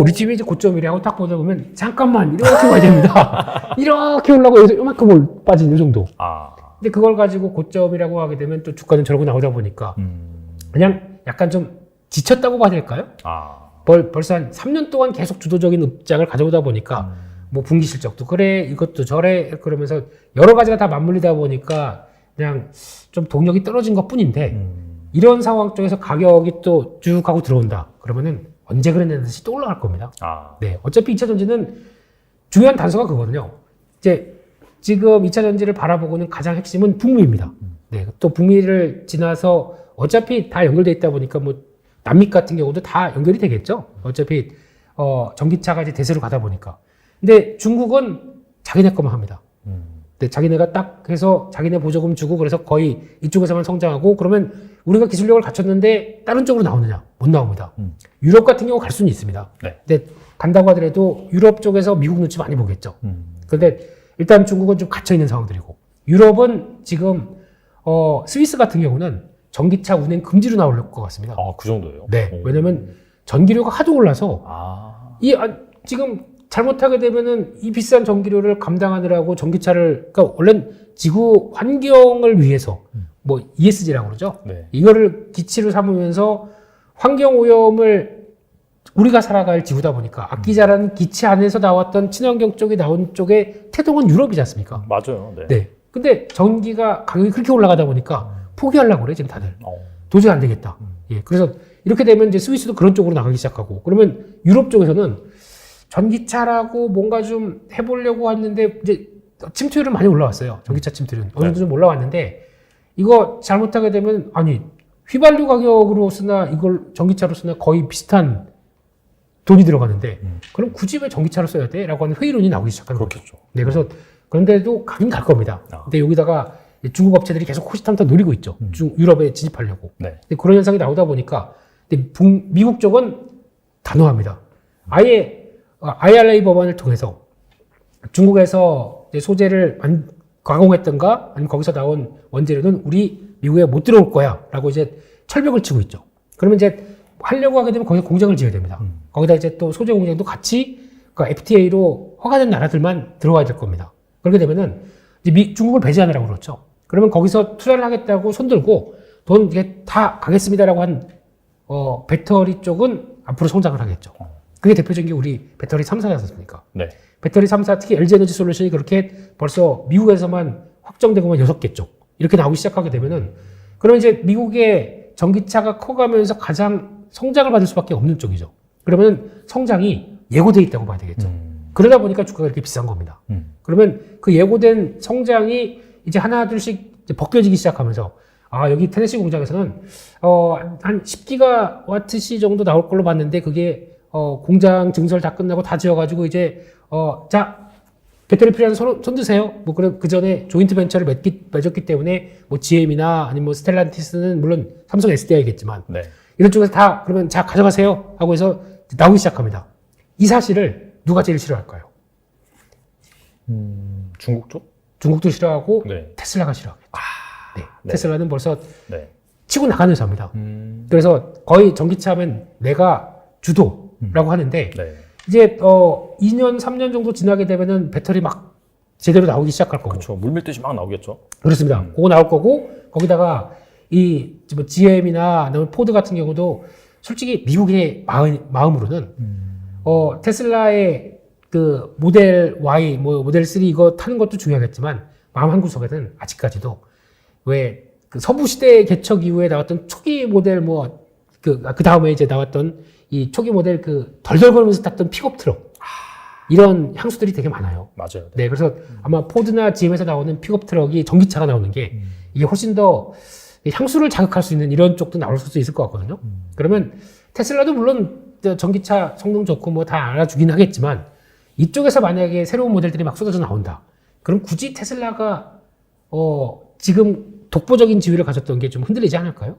리튬이 이제 고점이래 하고 딱 보다 보면 잠깐만 이렇게 와야 됩니다. 이렇게 올라가고 여기서 요만큼 빠진 이 정도. 아. 근데 그걸 가지고 고점이라고 하게 되면 또 주가는 저러고 나오다 보니까 그냥 약간 좀 지쳤다고 봐야 될까요? 아. 벌써 한 3년 동안 계속 주도적인 입장을 가져오다 보니까 뭐 분기 실적도 그래 이것도 저래 그러면서 여러 가지가 다 맞물리다 보니까 그냥 좀 동력이 떨어진 것 뿐인데 이런 상황 쪽에서 가격이 또 쭉 하고 들어온다 그러면은 언제 그랬냐는 듯이 또 올라갈 겁니다. 아. 네, 어차피 2차 전지는 중요한 단서가 그거거든요. 이제 지금 2차 전지를 바라보고는 가장 핵심은 북미입니다. 네, 또 북미를 지나서 어차피 다 연결돼 있다 보니까 뭐 남미 같은 경우도 다 연결이 되겠죠. 어차피 전기차가 이제 대세로 가다 보니까. 근데 중국은 자기네 것만 합니다. 네, 자기네가 딱 해서 자기네 보조금 주고 그래서 거의 이쪽에서만 성장하고 그러면 우리가 기술력을 갖췄는데 다른 쪽으로 나오느냐? 못 나옵니다. 유럽 같은 경우 갈 수는 있습니다. 네. 근데 간다고 하더라도 유럽 쪽에서 미국 눈치 많이 보겠죠. 그런데 일단 중국은 좀 갇혀있는 상황들이고 유럽은 지금 스위스 같은 경우는 전기차 운행 금지로 나올 것 같습니다. 아, 그 정도예요? 네. 오. 왜냐면 전기료가 하도 올라서 아. 지금 잘못하게 되면은 이 비싼 전기료를 감당하느라고 전기차를 그러니까 원래 지구 환경을 위해서 뭐 ESG라고 그러죠. 네. 이거를 기치로 삼으면서 환경 오염을 우리가 살아갈 지구다 보니까 아끼자라는 기치 안에서 나왔던 친환경 쪽이 나온 쪽에 태동은 유럽이지 않습니까? 맞아요. 네. 네. 근데 전기가 가격이 그렇게 올라가다 보니까 포기하려고 그래 지금 다들. 도저히 안 되겠다. 예. 그래서 이렇게 되면 이제 스위스도 그런 쪽으로 나가기 시작하고 그러면 유럽 쪽에서는 전기차라고 뭔가 좀 해보려고 했는데 이제 침투율은 많이 올라왔어요. 전기차 침투율은 어느 정도 좀 올라왔는데 이거 잘못하게 되면 아니 휘발유 가격으로 쓰나 이걸 전기차로 쓰나 거의 비슷한 돈이 들어가는데 그럼 굳이 왜 전기차로 써야 돼? 라고 하는 회의론이 나오기 시작하는 거죠. 그렇겠죠. 네, 그래서 그런데도 가긴 갈 겁니다. 근데 여기다가 중국 업체들이 계속 호시탐탐 노리고 있죠. 유럽에 진입하려고. 네. 근데 그런 현상이 나오다 보니까 근데 미국 쪽은 단호합니다. 아예 IRA 법안을 통해서 중국에서 이제 소재를 가공했던가 아니면 거기서 나온 원재료는 우리 미국에 못 들어올 거야 라고 이제 철벽을 치고 있죠. 그러면 이제 하려고 하게 되면 거기서 공장을 지어야 됩니다. 거기다 이제 또 소재 공장도 같이 그러니까 FTA로 허가된 나라들만 들어와야 될 겁니다. 그렇게 되면은 이제 중국을 배제하느라고 그렇죠. 그러면 거기서 투자를 하겠다고 손들고 돈 이게 다 가겠습니다라고 한 배터리 쪽은 앞으로 성장을 하겠죠. 그게 대표적인 게 우리 배터리 3사지 않습니까? 네. 배터리 3사, 특히 LG에너지 솔루션이 그렇게 벌써 미국에서만 확정되고만 6개 쪽 이렇게 나오기 시작하게 되면은 그러면 이제 미국의 전기차가 커가면서 가장 성장을 받을 수밖에 없는 쪽이죠. 그러면 성장이 예고돼 있다고 봐야 되겠죠. 그러다 보니까 주가가 이렇게 비싼 겁니다. 그러면 그 예고된 성장이 이제 하나 둘씩 이제 벗겨지기 시작하면서 여기 테네시 공장에서는 한 10기가와트시 정도 나올 걸로 봤는데 그게 공장 증설 다 끝나고 다 지어가지고 이제 자 배터리 필요한 손 드세요. 뭐 그 전에 조인트 벤처를 맺었기 때문에 뭐 GM이나 아니면 뭐 스텔란티스는 물론 삼성 SDI겠지만 네. 이런 쪽에서 다 그러면 자 가져가세요 하고 해서 나오기 시작합니다. 이 사실을 누가 제일 싫어할까요? 중국 쪽? 중국도 싫어하고 네. 테슬라가 싫어하겠죠. 네. 네. 테슬라는 벌써 네. 치고 나가는 회사입니다. 그래서 거의 전기차면 내가 주도라고 하는데 네. 이제 2년 3년 정도 지나게 되면은 배터리 막 제대로 나오기 시작할 거고. 그렇죠. 물밀듯이 막 나오겠죠. 그렇습니다. 그거 나올 거고 거기다가 이 뭐 GM이나 아니면 포드 같은 경우도 솔직히 미국의 마음으로는 테슬라의 그 모델 Y, 뭐 모델 3 이거 타는 것도 중요하겠지만 마음 한구석에는 아직까지도 왜 그 서부 시대 개척 이후에 나왔던 초기 모델 뭐 그 다음에 이제 나왔던 이 초기 모델 그 덜덜거리면서 탔던 픽업 트럭 이런 향수들이 되게 많아요. 맞아요. 네, 그래서 아마 포드나 GM에서 나오는 픽업 트럭이 전기차가 나오는 게 이게 훨씬 더 향수를 자극할 수 있는 이런 쪽도 나올 수도 있을 것 같거든요. 그러면 테슬라도 물론 전기차 성능 좋고 뭐 다 알아주긴 하겠지만 이쪽에서 만약에 새로운 모델들이 막 쏟아져 나온다. 그럼 굳이 테슬라가 지금 독보적인 지위를 가졌던 게 좀 흔들리지 않을까요?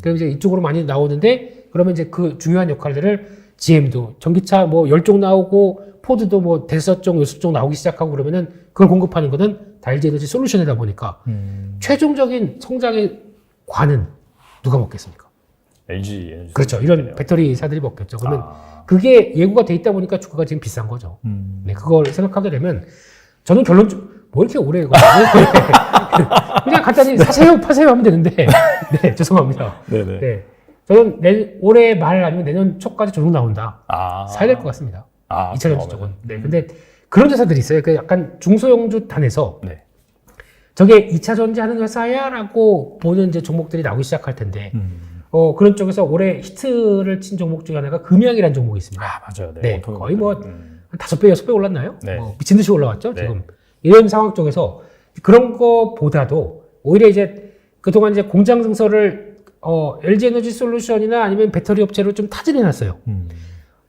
그럼 이제 이쪽으로 많이 나오는데 그러면 이제 그 중요한 역할들을 GM도 전기차 뭐 10종 나오고 포드도 뭐 5종, 6종 나오기 시작하고 그러면은 그걸 공급하는 거는 다 LG 에너지 솔루션이다 보니까 최종적인 성장의 관은 누가 먹겠습니까? LG 에너지. 그렇죠. 이런 배터리사들이 먹겠죠. 그러면 그게 예고가 돼 있다 보니까 주가가 지금 비싼 거죠. 네, 그걸 생각하게 되면 저는 뭐 이렇게 오래 그냥 간단히 사세요, 파세요 하면 되는데. 네, 죄송합니다. 네네. 네. 저는 올해 말 아니면 내년 초까지 조정 나온다. 사야 될 것 같습니다. 2차 전지 쪽은. 네. 근데 그런 회사들이 있어요. 그 약간 중소형주 단에서 네. 저게 2차 전지 하는 회사야라고 보는 이제 종목들이 나오기 시작할 텐데 그런 쪽에서 올해 히트를 친 종목 중에 하나가 금양이라는 종목이 있습니다. 맞아요. 네. 네. 거의 뭐 한 5배, 6배 올랐나요? 네. 미친 듯이 올라왔죠, 네. 지금. 이런 상황 쪽에서 그런 거보다도 오히려 이제 그동안 이제 공장 증설을 LG 에너지 솔루션이나 아니면 배터리 업체로 좀 타진해 놨어요.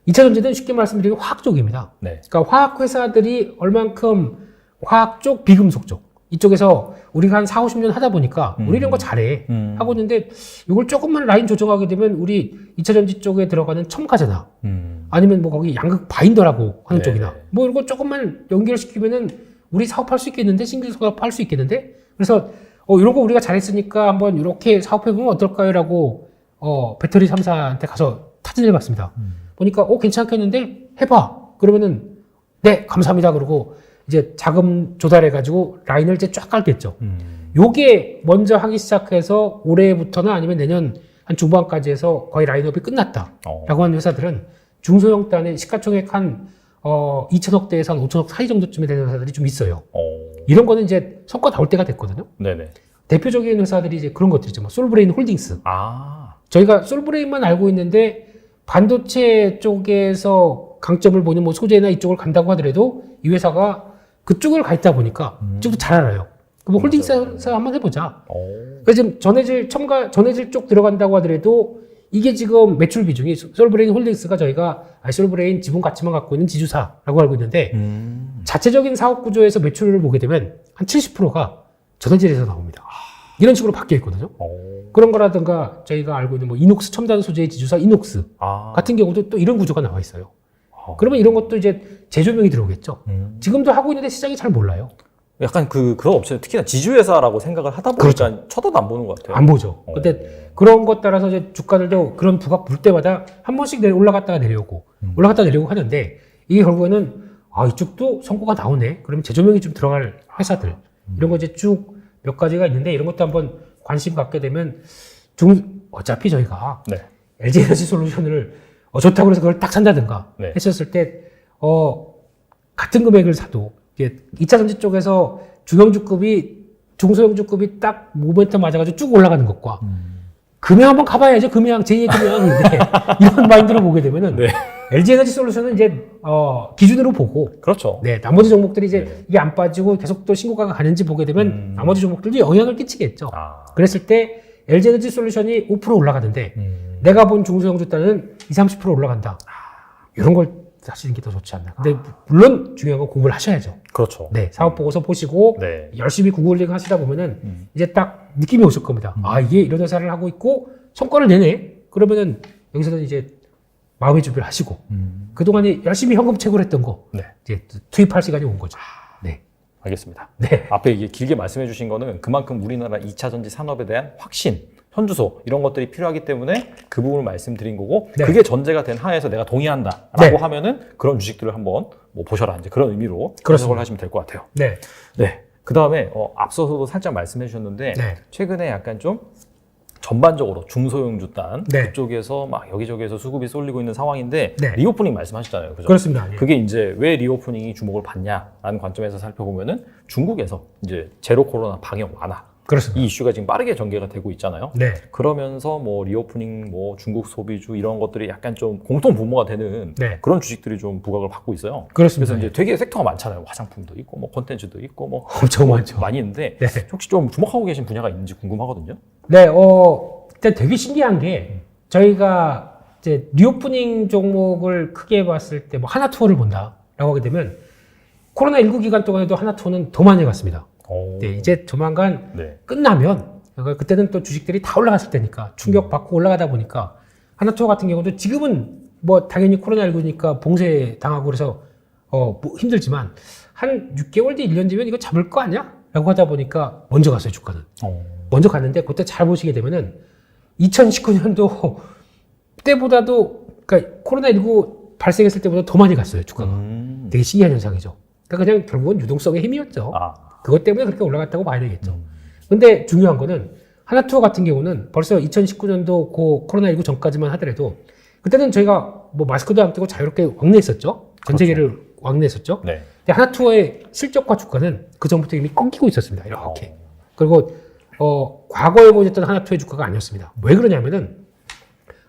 2차 전지는 쉽게 말씀드리면 화학 쪽입니다. 네. 그러니까 화학 회사들이 얼만큼 화학 쪽, 비금속 쪽 이쪽에서 우리가 한 4, 50년 하다 보니까 우리 이런 거 잘해 하고 있는데 이걸 조금만 라인 조정하게 되면 우리 2차 전지 쪽에 들어가는 첨가제나 아니면 뭐 거기 양극 바인더라고 하는 네. 쪽이나 뭐 이런 거 조금만 연결시키면은 우리 사업할 수 있겠는데, 신규 사업할 수 있겠는데, 그래서 이런 거 우리가 잘했으니까 한번 이렇게 사업해보면 어떨까요? 라고 배터리 3사한테 가서 타진해봤습니다. 보니까 괜찮겠는데 해봐. 그러면은 네 감사합니다. 그러고 이제 자금 조달해가지고 라인을 이제 쫙 깔겠죠. 요게 먼저 하기 시작해서 올해부터나 아니면 내년 한 중반까지 해서 거의 라인업이 끝났다라고 하는 회사들은 중소형 단의 시가총액 한 2천억 대에서 한 5천억 사이 정도쯤에 되는 회사들이 좀 있어요. 이런 거는 이제 성과 나올 때가 됐거든요. 네네. 대표적인 회사들이 이제 그런 것들이죠. 뭐 솔브레인 홀딩스. 저희가 솔브레인만 알고 있는데 반도체 쪽에서 강점을 보는 뭐 소재나 이쪽을 간다고 하더라도 이 회사가 그쪽을 가 있다 보니까 이쪽도 잘 알아요. 그럼 홀딩스 회사 한번 해보자. 그래서 지금 전해질 쪽 들어간다고 하더라도 이게 지금 매출 비중이 솔브레인 홀딩스가 저희가 솔브레인 지분 가치만 갖고 있는 지주사라고 알고 있는데 자체적인 사업 구조에서 매출을 보게 되면 한 70%가 전해질에서 나옵니다. 이런 식으로 바뀌어 있거든요. 그런 거라든가 저희가 알고 있는 뭐 이녹스 첨단 소재의 지주사 이녹스 같은 경우도 또 이런 구조가 나와 있어요. 그러면 이런 것도 이제 제조명이 들어오겠죠. 지금도 하고 있는데 시장이 잘 몰라요. 약간 그런 업체는 특히나 지주회사라고 생각을 하다 보니까 그렇죠. 쳐다도 안 보는 것 같아요. 안 보죠. 근데 그런 것 따라서 이제 주가들도 그런 부각 불 때마다 한 번씩 올라갔다가 내려오고 올라갔다가 내려오고 하는데 이게 결국에는 이쪽도 성과가 나오네. 그럼 제조명이 좀 들어갈 회사들 이런 거 이제 쭉 몇 가지가 있는데 이런 것도 한번 관심 갖게 되면 어차피 저희가 네. LG 에너지 솔루션을 좋다고 해서 그걸 딱 산다든가 네. 했었을 때 같은 금액을 사도 2차 전지 쪽에서 중형주급이 중소형주급이 딱 모멘텀 맞아가지고 쭉 올라가는 것과 금양 한번 가봐야죠. 금양 제2의 금양인데 이런 마인드로 보게 되면은 네. LG 에너지 솔루션은 이제 기준으로 보고 그렇죠. 네 나머지 종목들이 이제 네. 이게 안 빠지고 계속 또 신고가가 가는지 보게 되면 나머지 종목들도 영향을 끼치겠죠. 그랬을 때 LG 에너지 솔루션이 5% 올라가는데 내가 본 중소형주 단은 20, 30% 올라간다. 이런 걸 하시는 게 더 좋지 않나. 근데 물론 중요한 건 공부를 하셔야죠. 그렇죠. 네, 사업 보고서 보시고 네. 열심히 구글링 하시다 보면은 이제 딱 느낌이 오실 겁니다. 이게 이런 회사를 하고 있고 성과를 내네. 그러면은 여기서는 이제 마음의 준비를 하시고 그동안에 열심히 현금 채굴 했던 거 네. 이제 투입할 시간이 온 거죠. 네. 알겠습니다. 네. 앞에 이게 길게 말씀해 주신 거는 그만큼 우리나라 2차 전지 산업에 대한 확신, 현주소 이런 것들이 필요하기 때문에 그 부분을 말씀드린 거고 네. 그게 전제가 된 하에서 내가 동의한다라고 네. 하면은 그런 주식들을 한번 뭐 보셔라 이제 그런 의미로 그렇습니다. 해석을 하시면 될 것 같아요. 네. 네. 그 다음에 앞서서도 살짝 말씀해 주셨는데 네. 최근에 약간 좀 전반적으로 중소형주 단 네. 그쪽에서 막 여기저기에서 수급이 쏠리고 있는 상황인데 네. 리오프닝 말씀하셨잖아요. 그죠? 그렇습니다. 예. 그게 이제 왜 리오프닝이 주목을 받냐라는 관점에서 살펴보면은 중국에서 이제 제로 코로나 방역 완화 그렇습니다. 이 이슈가 지금 빠르게 전개가 되고 있잖아요. 네. 그러면서 뭐 리오프닝, 뭐 중국 소비주 이런 것들이 약간 좀 공통 분모가 되는 네. 그런 주식들이 좀 부각을 받고 있어요. 그렇습니다. 그래서 이제 되게 섹터가 많잖아요. 화장품도 있고, 뭐 콘텐츠도 있고, 뭐 엄청 많죠. 많이 있는데 네. 혹시 좀 주목하고 계신 분야가 있는지 궁금하거든요. 네, 일단 되게 신기한 게 저희가 이제 리오프닝 종목을 크게 봤을 때 뭐 하나투어를 본다라고 하게 되면 코로나19 기간 동안에도 하나투어는 더 많이 갔습니다. 네, 이제 조만간 네. 끝나면 그때는 또 주식들이 다 올라갔을 때니까 충격받고 올라가다 보니까 하나투어 같은 경우도 지금은 뭐 당연히 코로나19니까 봉쇄 당하고 그래서 뭐 힘들지만 한 6개월 뒤 1년 뒤면 이거 잡을 거 아니야? 라고 하다 보니까 먼저 갔어요, 주가는. 먼저 갔는데 그때 잘 보시게 되면은 2019년도 때보다도 그러니까 코로나19 발생했을 때보다 더 많이 갔어요, 주가가. 되게 신기한 현상이죠. 그러니까 그냥 결국은 유동성의 힘이었죠. 그것 때문에 그렇게 올라갔다고 봐야 되겠죠. 근데 중요한 거는 하나투어 같은 경우는 벌써 2019년도 그 코로나19 전까지만 하더라도 그때는 저희가 뭐 마스크도 안 끼고 자유롭게 왕래했었죠. 전 세계를 왕래했었죠. 네. 근데 하나투어의 실적과 주가는 그 전부터 이미 꺾이고 있었습니다. 이렇게. 그리고 과거에 보셨던 하나투어의 주가가 아니었습니다. 왜 그러냐면은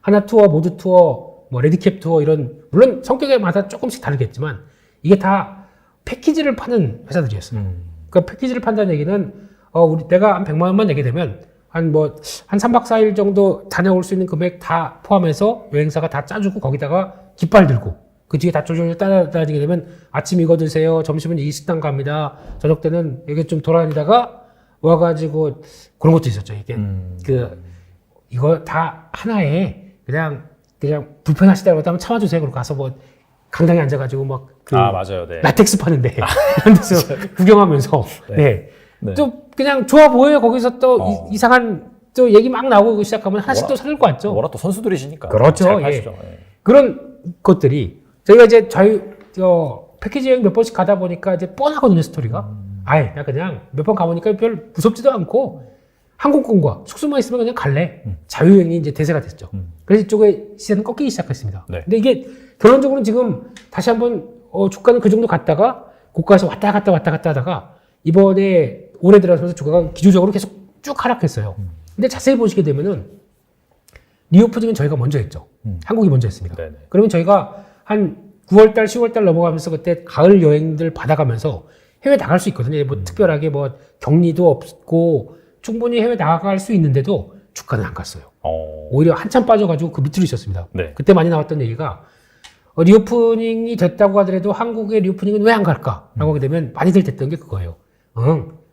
하나투어, 모두투어, 뭐 레디캡 투어 이런 물론 성격에마다 조금씩 다르겠지만 이게 다 패키지를 파는 회사들이었어요. 그러니까 패키지를 판다는 얘기는 내가 한 100만 원만 내게 되면 한 3박 4일 정도 다녀올 수 있는 금액 다 포함해서 여행사가 다 짜주고 거기다가 깃발 들고 그 뒤에 다 쫄쫄 따라다니게 되면 아침 이거 드세요. 점심은 이 식당 갑니다. 저녁 때는 여기 좀 돌아다니다가 와가지고 그런 것도 있었죠. 이게 이거 다 하나에 그냥 불편하시다고 하면 참아주세요. 그리고 가서 뭐 강당에 앉아가지고 맞아요. 네. 라텍스 파는데 이런 데서 구경하면서 네. 또 그냥 좋아 보여요. 거기서 또 이상한 또 얘기 막 나오고 시작하면 하나씩 또 사들 것 같죠. 워낙 또 선수들이시니까. 그렇죠. 잘 파시죠. 예. 그런 것들이 저희가 이제 패키지 여행 몇 번씩 가다 보니까 이제 뻔하거든요, 스토리가. 아예 그냥 몇 번 가보니까 별 무섭지도 않고 항공권과 숙소만 있으면 그냥 갈래. 자유여행이 이제 대세가 됐죠. 그래서 이쪽에 시세는 꺾이기 시작했습니다. 네. 근데 이게 결론적으로는 지금 다시 한번 주가는 그 정도 갔다가 고가에서 왔다 갔다 하다가 이번에 올해 들어서면서 주가가 기조적으로 계속 쭉 하락했어요. 근데 자세히 보시게 되면은 리오프닝은 저희가 먼저 했죠. 한국이 먼저 했습니다. 네네. 그러면 저희가 한 9월달, 10월달 넘어가면서 그때 가을 여행들 받아가면서 해외 나갈 수 있거든요. 뭐 특별하게 뭐 격리도 없고 충분히 해외 나갈 수 있는데도 주가는 안 갔어요. 오히려 한참 빠져가지고 그 밑으로 있었습니다. 네. 그때 많이 나왔던 얘기가 리오프닝이 됐다고 하더라도 한국의 리오프닝은 왜 안 갈까라고 하게 되면 많이들 됐던 게 그거예요.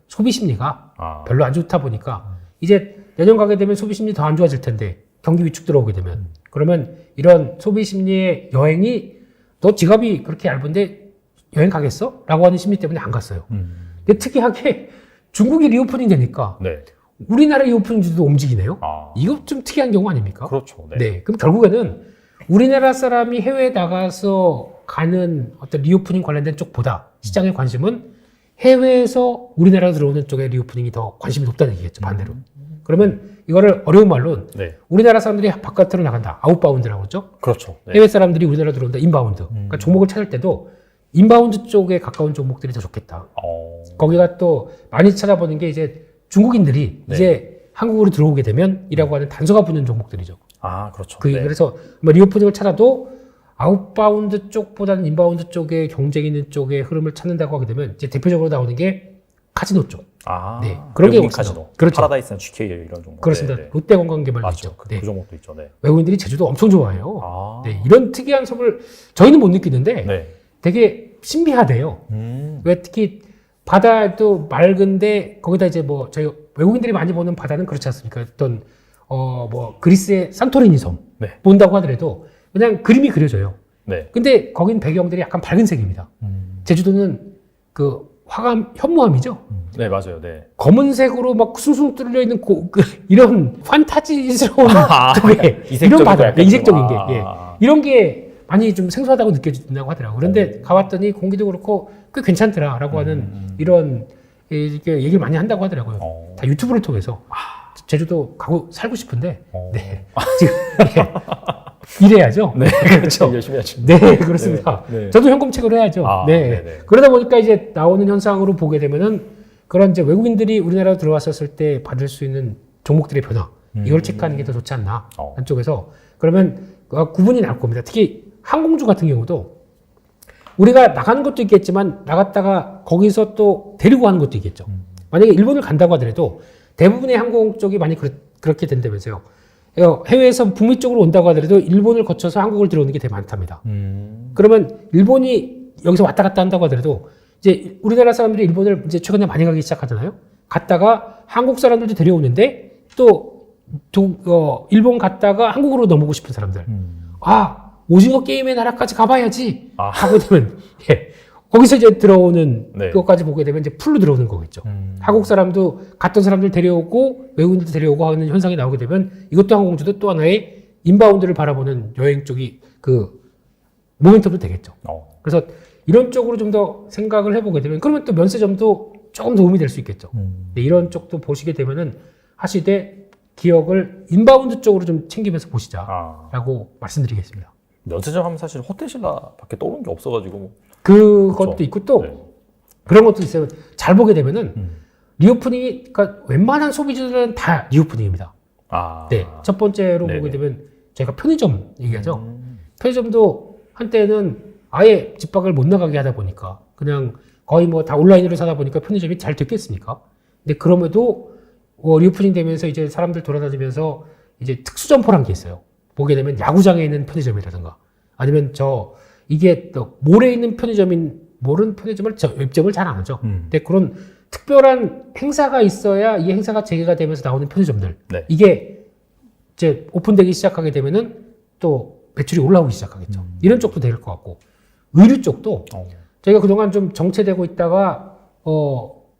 소비 심리가 별로 안 좋다 보니까 이제 내년 가게 되면 소비 심리 더 안 좋아질 텐데 경기 위축 들어오게 되면 그러면 이런 소비 심리의 여행이 너 지갑이 그렇게 얇은데 여행 가겠어? 라고 하는 심리 때문에 안 갔어요. 근데 특이하게 중국이 리오프닝 되니까 네. 우리나라 리오프닝도 움직이네요. 이거 좀 특이한 경우 아닙니까? 그렇죠. 네. 네. 그럼 결국에는 우리나라 사람이 해외에 나가서 가는 어떤 리오프닝 관련된 쪽보다 시장의 관심은 해외에서 우리나라 들어오는 쪽에 리오프닝이 더 관심이 높다는 얘기겠죠, 반대로. 그러면 이거를 어려운 말로는 우리나라 사람들이 바깥으로 나간다. 아웃바운드라고 그러죠? 그렇죠. 네. 해외 사람들이 우리나라 들어온다. 인바운드. 그러니까 종목을 찾을 때도 인바운드 쪽에 가까운 종목들이 더 좋겠다. 거기가 또 많이 찾아보는 게 이제 중국인들이 이제 한국으로 들어오게 되면 이라고 하는 단서가 붙는 종목들이죠. 그렇죠. 그래서 뭐 리오프닝을 찾아도 아웃바운드 쪽보다는 인바운드 쪽에 경쟁 있는 쪽의 흐름을 찾는다고 하게 되면 이제 대표적으로 나오는 게 카지노 쪽. 네. 그런 게 없어요. 카지노. 그렇죠. 파라다이스나 GK 이런 종목. 그렇습니다. 롯데관광개발도 있죠. 그 종목도 있죠. 네. 외국인들이 제주도 엄청 좋아해요. 네. 이런 특이한 섬을 저희는 못 느끼는데 되게 신비하대요. 왜 특히 바다도 맑은데 거기다 이제 뭐 저희 외국인들이 많이 보는 바다는 그렇지 않습니까? 어떤 뭐 그리스의 산토리니 섬 본다고 하더라도 그냥 그림이 그려져요. 근데 거긴 배경들이 약간 밝은 색입니다. 제주도는 그 화감 현무암이죠. 네, 맞아요. 네. 검은색으로 막 숭숭 뚫려 있는 이런 판타지스러운 쪽에 이런 바다, 이색적인 게 이런 게 많이 좀 생소하다고 느껴진다고 하더라고요. 그런데 가봤더니 공기도 그렇고 꽤 괜찮더라라고 하는 이런 얘기를 많이 한다고 하더라고요. 다 유튜브를 통해서 제주도 가고 살고 싶은데 지금 일해야죠. 네, 그렇죠. 열심히 하죠. 네, 그렇습니다. 저도 현금책으로 해야죠. 그러다 보니까 이제 나오는 현상으로 보게 되면은 그런 이제 외국인들이 우리나라로 들어왔었을 때 받을 수 있는 종목들의 변화 이걸 체크하는 게 더 좋지 않나 한쪽에서 그러면 구분이 날 겁니다. 특히 항공주 같은 경우도 우리가 나가는 것도 있겠지만 나갔다가 거기서 또 데리고 가는 것도 있겠죠. 만약에 일본을 간다고 하더라도 대부분의 항공 쪽이 많이 그렇게 된다면서요. 해외에서 북미 쪽으로 온다고 하더라도 일본을 거쳐서 한국을 들어오는 게 되게 많답니다. 그러면 일본이 여기서 왔다 갔다 한다고 하더라도 이제 우리나라 사람들이 일본을 이제 최근에 많이 가기 시작하잖아요. 갔다가 한국 사람들도 데려오는데 또 일본 갔다가 한국으로 넘어오고 싶은 사람들. 오징어 게임의 나라까지 가봐야지 하고 되면 예. 거기서 이제 들어오는 네. 그것까지 보게 되면 이제 풀로 들어오는 거겠죠. 한국 사람도 갔던 사람들 데려오고 외국인들 데려오고 하는 현상이 나오게 되면 이것도 항공주도 또 하나의 인바운드를 바라보는 여행 쪽이 그 모멘텀도 되겠죠. 그래서 이런 쪽으로 좀 더 생각을 해보게 되면 그러면 또 면세점도 조금 도움이 될 수 있겠죠. 근데 이런 쪽도 보시게 되면은 하시되 기억을 인바운드 쪽으로 좀 챙기면서 보시자라고 말씀드리겠습니다. 면세점 하면 사실 호텔신라밖에 떠오르는 게 없어가지고 그것도 그렇죠. 있고 또 네. 그런 것도 있어요. 잘 보게 되면은 리오프닝이 그러니까 웬만한 소비자들은 다 리오프닝입니다. 네, 첫 번째로 네네. 보게 되면 저희가 편의점 얘기하죠. 편의점도 한때는 아예 집 밖을 못 나가게 하다 보니까 그냥 거의 뭐 다 온라인으로 사다 보니까 편의점이 잘 됐겠습니까? 근데 그럼에도 리오프닝 되면서 이제 사람들 돌아다니면서 이제 특수점포란 게 있어요. 보게 되면 야구장에 있는 편의점이라든가 아니면 이게 또 몰에 있는 모르는 편의점을 웹점을 잘 안 하죠. 근데 그런 특별한 행사가 있어야 이 행사가 재개가 되면서 나오는 편의점들. 네. 이게 이제 오픈되기 시작하게 되면은 또 매출이 올라오기 시작하겠죠. 이런 쪽도 될 것 같고 의류 쪽도 저희가 그동안 좀 정체되고 있다가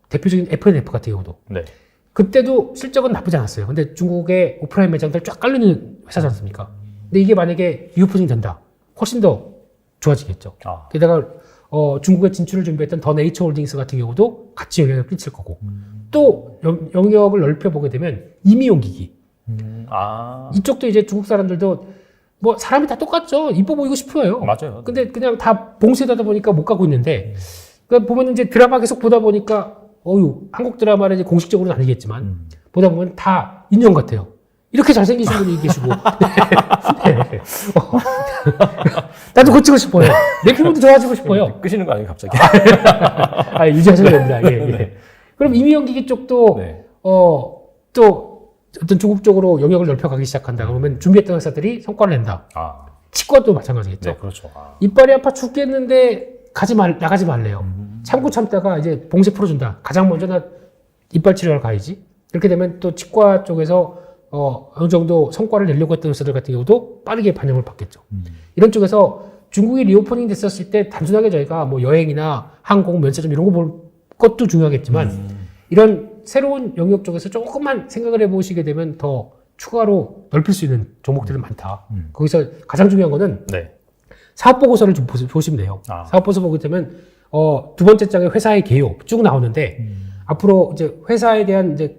대표적인 F&F 같은 경우도 네. 그때도 실적은 나쁘지 않았어요. 근데 중국의 오프라인 매장들 쫙 깔리는 회사지 않습니까? 근데 이게 만약에 리오프닝 된다. 훨씬 더 좋아지겠죠. 게다가 중국에 진출을 준비했던 더 네이처홀딩스 같은 경우도 같이 영향을 끼칠 거고 또 영역을 넓혀보게 되면 임의용 기기 이쪽도 이제 중국 사람들도 뭐 사람이 다 똑같죠. 이뻐 보이고 싶어요. 맞아요. 근데 그냥 다 봉쇄되다 보니까 못 가고 있는데 그러니까 보면 이제 드라마 계속 보다 보니까 한국 드라마는 이제 공식적으로는 아니겠지만 보다 보면 다 인형 같아요. 이렇게 잘생기신 분이 계시고 네. 나도 고치고 싶어요. 내 피부도 좋아지고 싶어요. 끄시는 거 아니에요 갑자기? 유지하셔도 됩니다. 예. 그럼 임의용 기기 쪽도 네. 또 어떤 중국 쪽으로 영역을 넓혀가기 시작한다. 그러면 준비했던 회사들이 성과를 낸다. 치과도 마찬가지겠죠. 네, 그렇죠. 이빨이 아파 죽겠는데 나가지 말래요. 참고 참다가 이제 봉쇄 풀어준다. 가장 먼저 나 이빨 치료하러 가야지. 이렇게 되면 또 치과 쪽에서 어느 정도 성과를 내려고 했던 회사들 같은 경우도 빠르게 반영을 받겠죠. 이런 쪽에서 중국이 리오프닝 됐었을 때 단순하게 저희가 뭐 여행이나 항공, 면세점 이런 거 볼 것도 중요하겠지만 이런 새로운 영역 쪽에서 조금만 생각을 해보시게 되면 더 추가로 넓힐 수 있는 종목들은 많다. 거기서 가장 중요한 거는 네. 사업보고서를 좀 보시면 돼요. 사업보고서 보게 되면 두 번째 장에 회사의 개요 쭉 나오는데 앞으로 이제 회사에 대한 이제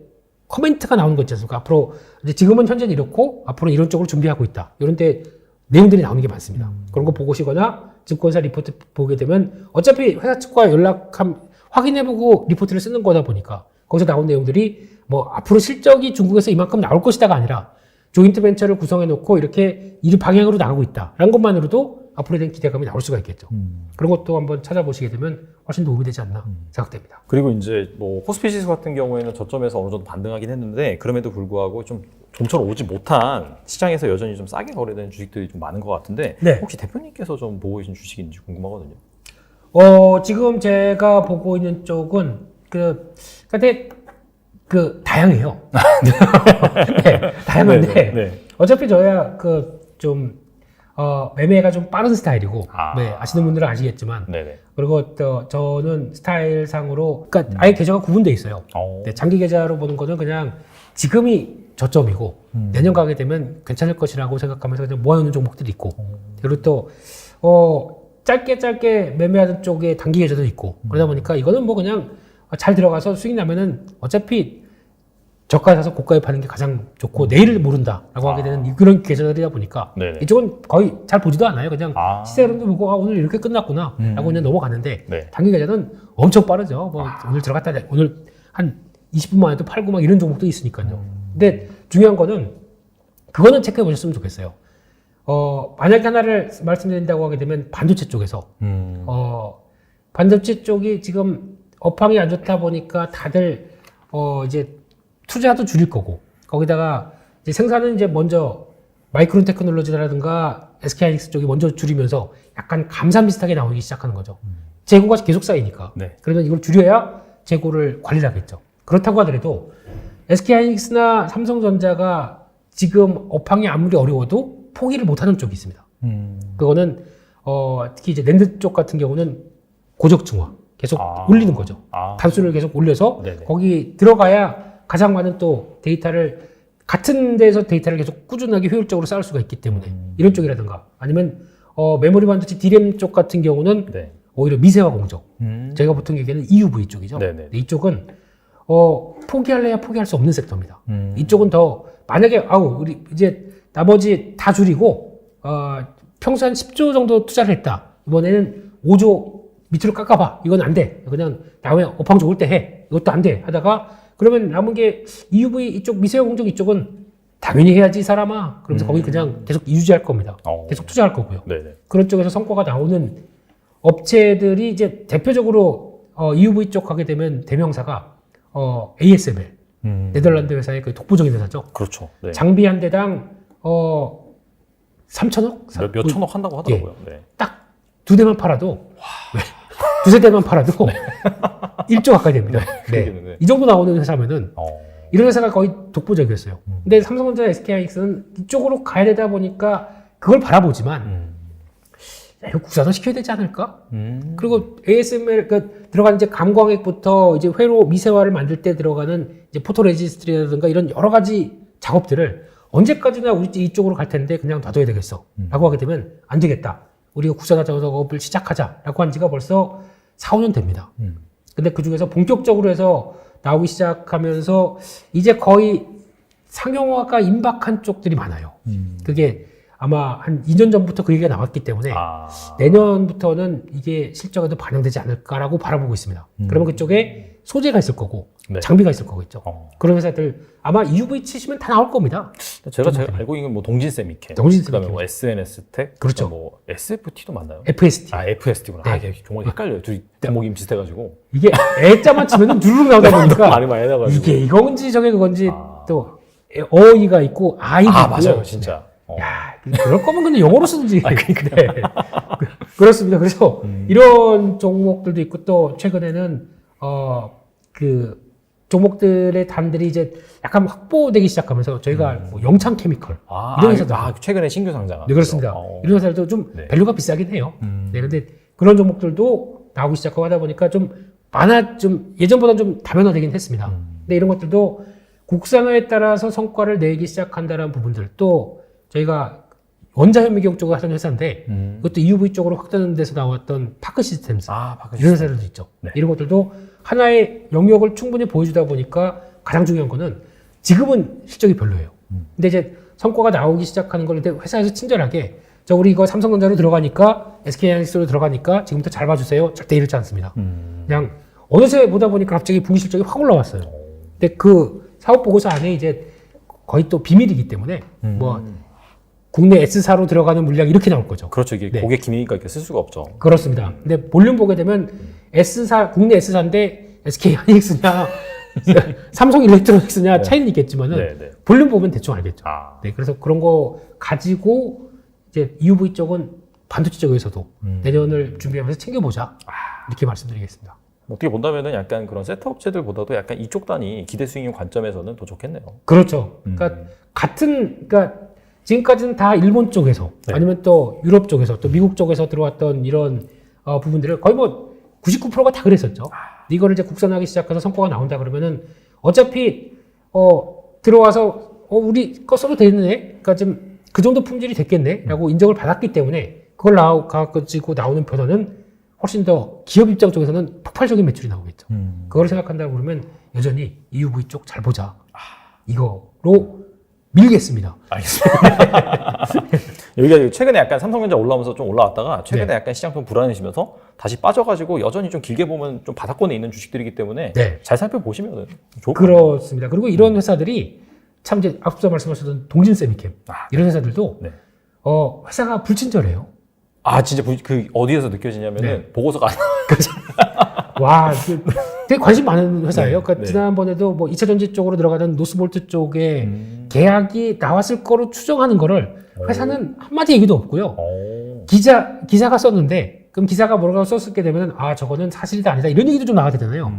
코멘트가 나오는 거 있지 않습니까? 앞으로 이제 지금은 현재는 이렇고 앞으로 이런 쪽으로 준비하고 있다. 이런 데 내용들이 나오는 게 많습니다. 그런 거 보시거나 증권사 리포트 보게 되면 어차피 회사 측과 확인해보고 리포트를 쓰는 거다 보니까 거기서 나온 내용들이 뭐 앞으로 실적이 중국에서 이만큼 나올 것이다가 아니라 조인트 벤처를 구성해 놓고 이렇게 이 방향으로 나가고 있다라는 것만으로도 앞으로에 대한 기대감이 나올 수가 있겠죠. 그런 것도 한번 찾아보시게 되면 훨씬 도움이 되지 않나 생각됩니다. 그리고 이제 뭐 호스피시스 같은 경우에는 저점에서 어느 정도 반등하긴 했는데 그럼에도 불구하고 좀 좀처럼 오지 못한 시장에서 여전히 좀 싸게 거래되는 주식들이 좀 많은 것 같은데 네. 혹시 대표님께서 좀 보고 계신 주식인지 궁금하거든요. 지금 제가 보고 있는 쪽은 근데 다양해요. 네, 다양한데 네. 어차피 저야 매매가 좀 빠른 스타일이고 네, 아시는 분들은 아시겠지만 네네. 그리고 또 저는 스타일상으로 그러니까 아예 계좌가 구분돼 있어요. 네, 장기 계좌로 보는 거는 그냥 지금이 저점이고 내년 가게 되면 괜찮을 것이라고 생각하면서 그냥 모아놓는 종목들이 있고 그리고 또 짧게 매매하는 쪽에 단기 계좌도 있고 그러다 보니까 이거는 뭐 그냥 잘 들어가서 수익 나면은 어차피 저가에 사서 고가에 파는 게 가장 좋고 내일을 모른다라고 하게 되는 그런 계좌들이다 보니까 네네. 이쪽은 거의 잘 보지도 않아요. 그냥 시세 흐름도 보고 오늘 이렇게 끝났구나 라고 그냥 넘어가는데 네. 단기 계좌는 엄청 빠르죠. 뭐 오늘 들어갔다 오늘 한 20분 만에도 팔고 막 이런 종목도 있으니까요. 근데 중요한 거는 그거는 체크해 보셨으면 좋겠어요. 만약에 하나를 말씀드린다고 하게 되면 반도체 쪽에서 반도체 쪽이 지금 업황이 안 좋다 보니까 다들 이제 투자도 줄일 거고 거기다가 이제 생산은 이제 먼저 마이크론 테크놀로지라든가 SK하이닉스 쪽이 먼저 줄이면서 약간 감산 비슷하게 나오기 시작하는 거죠. 재고가 계속 쌓이니까. 네. 그러면 이걸 줄여야 재고를 관리를 하겠죠. 그렇다고 하더라도 SK하이닉스나 삼성전자가 지금 업황이 아무리 어려워도 포기를 못하는 쪽이 있습니다. 그거는 특히 이제 랜드 쪽 같은 경우는 고적층화 계속 올리는 거죠. 단수를 계속 올려서 네네. 거기 들어가야 가장 많은 또 데이터를 같은 데서 데이터를 계속 꾸준하게 효율적으로 쌓을 수가 있기 때문에 이런 쪽이라든가 아니면 메모리 반도체 D램 쪽 같은 경우는 네. 오히려 미세화 공정. 저희가 보통 얘기하는 EUV 쪽이죠. 네네. 근데 이쪽은 포기할래야 포기할 수 없는 섹터입니다. 이쪽은 더 만약에 우리 이제 나머지 다 줄이고 평소 한 10조 정도 투자를 했다. 이번에는 5조 밑으로 깎아봐. 이건 안 돼. 그냥 다음에 업황 좋을 때 해. 이것도 안 돼. 하다가 그러면 남은 게 EUV 이쪽 미세화 공정 이쪽은 당연히 해야지 이 사람아. 그러면서 거기 그냥 계속 유지할 겁니다. 계속 투자할 거고요. 네네. 그런 쪽에서 성과가 나오는 업체들이 이제 대표적으로 EUV 쪽 하게 되면 대명사가 ASML 네덜란드 회사의 그 독보적인 회사죠. 그렇죠. 네. 장비 한 대당 3천억? 몇 천억 한다고 하더라고요. 네. 딱 두 대만 팔아도 두세 대만 팔아도 1조 가까이 됩니다. 네. 네. 이 정도 나오는 회사면은 이런 회사가 거의 독보적이었어요. 근데 삼성전자, SK하이닉스는 이쪽으로 가야 되다 보니까 그걸 바라보지만 야, 이거 국산화 시켜야 되지 않을까? 그리고 ASML 들어가는 이제 감광액부터 이제 회로 미세화를 만들 때 들어가는 이제 포토레지스트라든가 이런 여러 가지 작업들을 언제까지나 우리 이쪽으로 갈 텐데 그냥 놔둬야 되겠어. 라고 하게 되면 안 되겠다. 우리가 국산화 작업을 시작하자라고 한 지가 벌써 4, 5년 됩니다. 근데 그 중에서 본격적으로 해서 나오기 시작하면서 이제 거의 상용화가 임박한 쪽들이 많아요. 그게 아마 한 2년 전부터 그 얘기가 나왔기 때문에 내년부터는 이게 실적에도 반영되지 않을까라고 바라보고 있습니다. 그러면 그쪽에 소재가 있을 거고 네. 장비가 있을 거겠죠. 그런 회사들 아마 EUV 치시면 다 나올 겁니다. 제가 알고 있는 뭐 동진 세미캠, 그다음에 뭐 SNS텍, 그렇죠. 뭐 SFT도 맞나요? FST. FST구나. 네. 이게 종목이 헷갈려요. 둘이 제목이 비슷해가지고 이게 애자만 치면 누르륵 나오다 보니까 많이 해놔가지고 이게 이건지 저게 그건지 또 어이가 있고 아이도 있고요. 맞아요, 진짜. 야, 그럴 거면 근데 영어로 쓰든지. 네. 그렇습니다. 그래서 이런 종목들도 있고 또 최근에는 그 종목들의 단들이 이제 약간 확보되기 시작하면서 저희가 뭐 영창 케미컬 이런 회사들 최근에 신규 상장. 네, 그렇습니다. 이런 회사들도 좀 네. 밸류가 비싸긴 해요. 네, 근데 그런 종목들도 나오기 시작하고 하다 보니까 좀 예전보다 좀 다변화되긴 했습니다. 근데 이런 것들도 국산화에 따라서 성과를 내기 시작한다는 부분들 또 저희가 원자현미경 쪽을 하던 회사인데 그것도 EUV 쪽으로 확대하는 데서 나왔던 파크 시스템스 이런 회사들도 있죠. 네. 이런 것들도 하나의 영역을 충분히 보여주다 보니까 가장 중요한 거는 지금은 실적이 별로예요. 근데 이제 성과가 나오기 시작하는 걸 회사에서 친절하게 우리 이거 삼성전자로 들어가니까 SK하이닉스로 들어가니까 지금부터 잘 봐주세요. 절대 이렇지 않습니다. 그냥 어느새 보다 보니까 갑자기 분기 실적이 확 올라왔어요. 근데 그 사업 보고서 안에 이제 거의 또 비밀이기 때문에 뭐 국내 S사로 들어가는 물량 이렇게 나올 거죠. 그렇죠. 이게 네. 고객 기밀이니까 이렇게 쓸 수가 없죠. 그렇습니다. 근데 볼륨 보게 되면 S사, 국내 S사인데 SK하이닉스냐, 삼성 일렉트로닉스냐 차이는 있겠지만은 네. 볼륨 보면 대충 알겠죠. 네, 그래서 그런 거 가지고 이제 EUV 쪽은 반도체 쪽에서도 내년을 준비하면서 챙겨보자. 이렇게 말씀드리겠습니다. 어떻게 본다면은 약간 그런 세트 업체들보다도 약간 이쪽 단위 기대 수익률 관점에서는 더 좋겠네요. 그렇죠. 그러니까 그러니까 지금까지는 다 일본 쪽에서 아니면 또 유럽 쪽에서 또 미국 쪽에서 들어왔던 이런 부분들을 거의 뭐 99%가 다 그랬었죠. 이거를 이제 국산하기 시작해서 성과가 나온다 그러면은 어차피 들어와서 우리 거 써도 되네. 그러니까 좀 그 정도 품질이 됐겠네라고 인정을 받았기 때문에 그걸 가지고 나오는 변화는 훨씬 더 기업 입장 쪽에서는 폭발적인 매출이 나오겠죠. 그걸 생각한다고 그러면 여전히 EUV 쪽 잘 보자. 이거로 밀겠습니다. 알겠습니다. 여기가 최근에 약간 삼성전자 올라오면서 좀 올라왔다가 최근에 약간 시장 좀 불안해지면서 다시 빠져가지고 여전히 좀 길게 보면 좀 바닥권에 있는 주식들이기 때문에 잘 살펴보시면 좋을 것 같아요. 그렇습니다. 그리고 이런 회사들이 참 이제 앞서 말씀하셨던 동진세미캠 이런 회사들도 회사가 불친절해요. 진짜 그 어디에서 느껴지냐면은 보고서가 안 와, 되게 관심 많은 회사예요. 그러니까 지난번에도 뭐 2차 전지 쪽으로 들어가던 노스볼트 쪽에 계약이 나왔을 거로 추정하는 거를 회사는 한마디 얘기도 없고요. 기사가 썼는데 그럼 기사가 뭐라고 썼게 되면 저거는 사실이다 아니다 이런 얘기도 좀 나와야 되잖아요.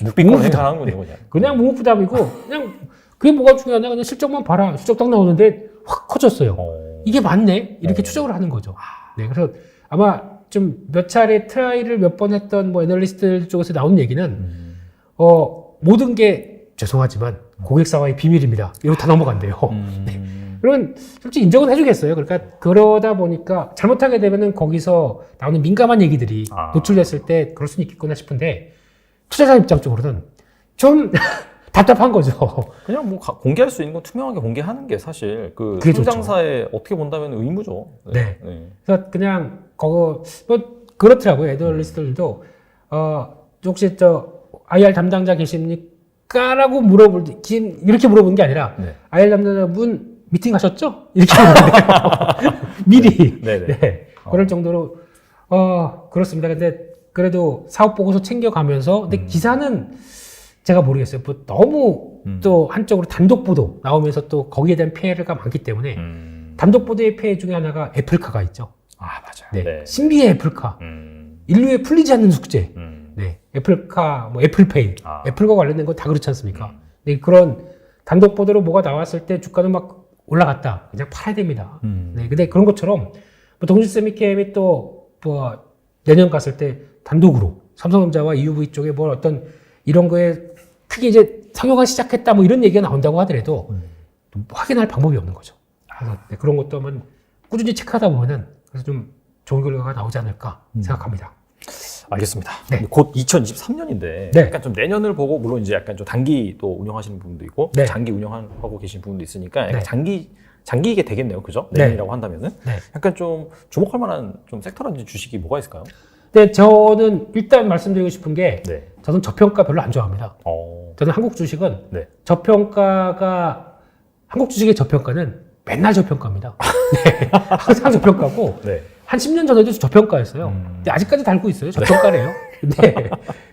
묵비권 행사하는군요. 그냥 묵묵부답이고 그냥 그게 뭐가 중요하냐 그냥 실적만 봐라. 실적 딱 나오는데 확 커졌어요. 이게 맞네? 이렇게 추적을 하는 거죠. 네, 그래서 아마 좀 몇 차례 트라이를 몇 번 했던 뭐 애널리스트들 쪽에서 나온 얘기는, 모든 게 죄송하지만 고객사와의 비밀입니다. 이러고 다 넘어간대요. 네. 그러면 솔직히 인정은 해주겠어요. 그러니까 그러다 보니까 잘못하게 되면은 거기서 나오는 민감한 얘기들이 노출됐을 때 그럴 수는 있겠구나 싶은데, 투자자 입장 쪽으로는 좀 답답한 거죠. 그냥 뭐 공개할 수 있는 건 투명하게 공개하는 게 사실 그 그게 좋죠. 상장사에 어떻게 본다면 의무죠. 네. 그래서 그냥 뭐 그렇더라고요. 애널리스트들도 혹시 IR 담당자 계십니까?라고 이렇게 물어보는 게 아니라 IR 담당자분 미팅 하셨죠? 이렇게 물어보는데요. 미리. 네. 그럴 정도로 그렇습니다. 근데 그래도 사업 보고서 챙겨가면서 근데 기사는 제가 모르겠어요. 뭐 너무 또 한쪽으로 단독 보도 나오면서 또 거기에 대한 피해가 많기 때문에 단독 보도의 피해 중에 하나가 애플카가 있죠. 맞아요. 네. 신비의 애플카. 인류에 풀리지 않는 숙제. 네. 애플카, 뭐 애플페이. 애플과 관련된 건 다 그렇지 않습니까? 네. 그런 단독 보도로 뭐가 나왔을 때 주가는 막 올라갔다. 그냥 팔아야 됩니다. 네. 근데 그런 것처럼 뭐 동신세미캠이 또 뭐 내년 갔을 때 단독으로 삼성전자와 EUV 쪽에 뭐 어떤 이런 거에 크게 이제 상용화 시작했다 뭐 이런 얘기가 나온다고 하더라도 확인할 방법이 없는 거죠. 그래서 네, 그런 것도 한번 꾸준히 체크하다 보면은 그래서 좀 좋은 결과가 나오지 않을까 생각합니다. 알겠습니다. 네. 곧 2023년인데 네. 약간 좀 내년을 보고 물론 이제 약간 좀 단기 또 운영하시는 분도 있고 네. 장기 운영하고 계신 분도 있으니까 약간 네. 장기이게 되겠네요. 그죠? 네. 내년이라고 한다면은 네. 약간 좀 주목할 만한 좀 섹터라든지 주식이 뭐가 있을까요? 근데 저는 일단 말씀드리고 싶은 게 네. 저는 저평가 별로 안 좋아합니다. 저는 한국 주식은 네. 한국 주식의 저평가는 맨날 저평가입니다. 네. 항상 저평가고 네. 한 10년 전에도 저평가였어요. 근데 아직까지 달고 있어요. 저평가래요. 근데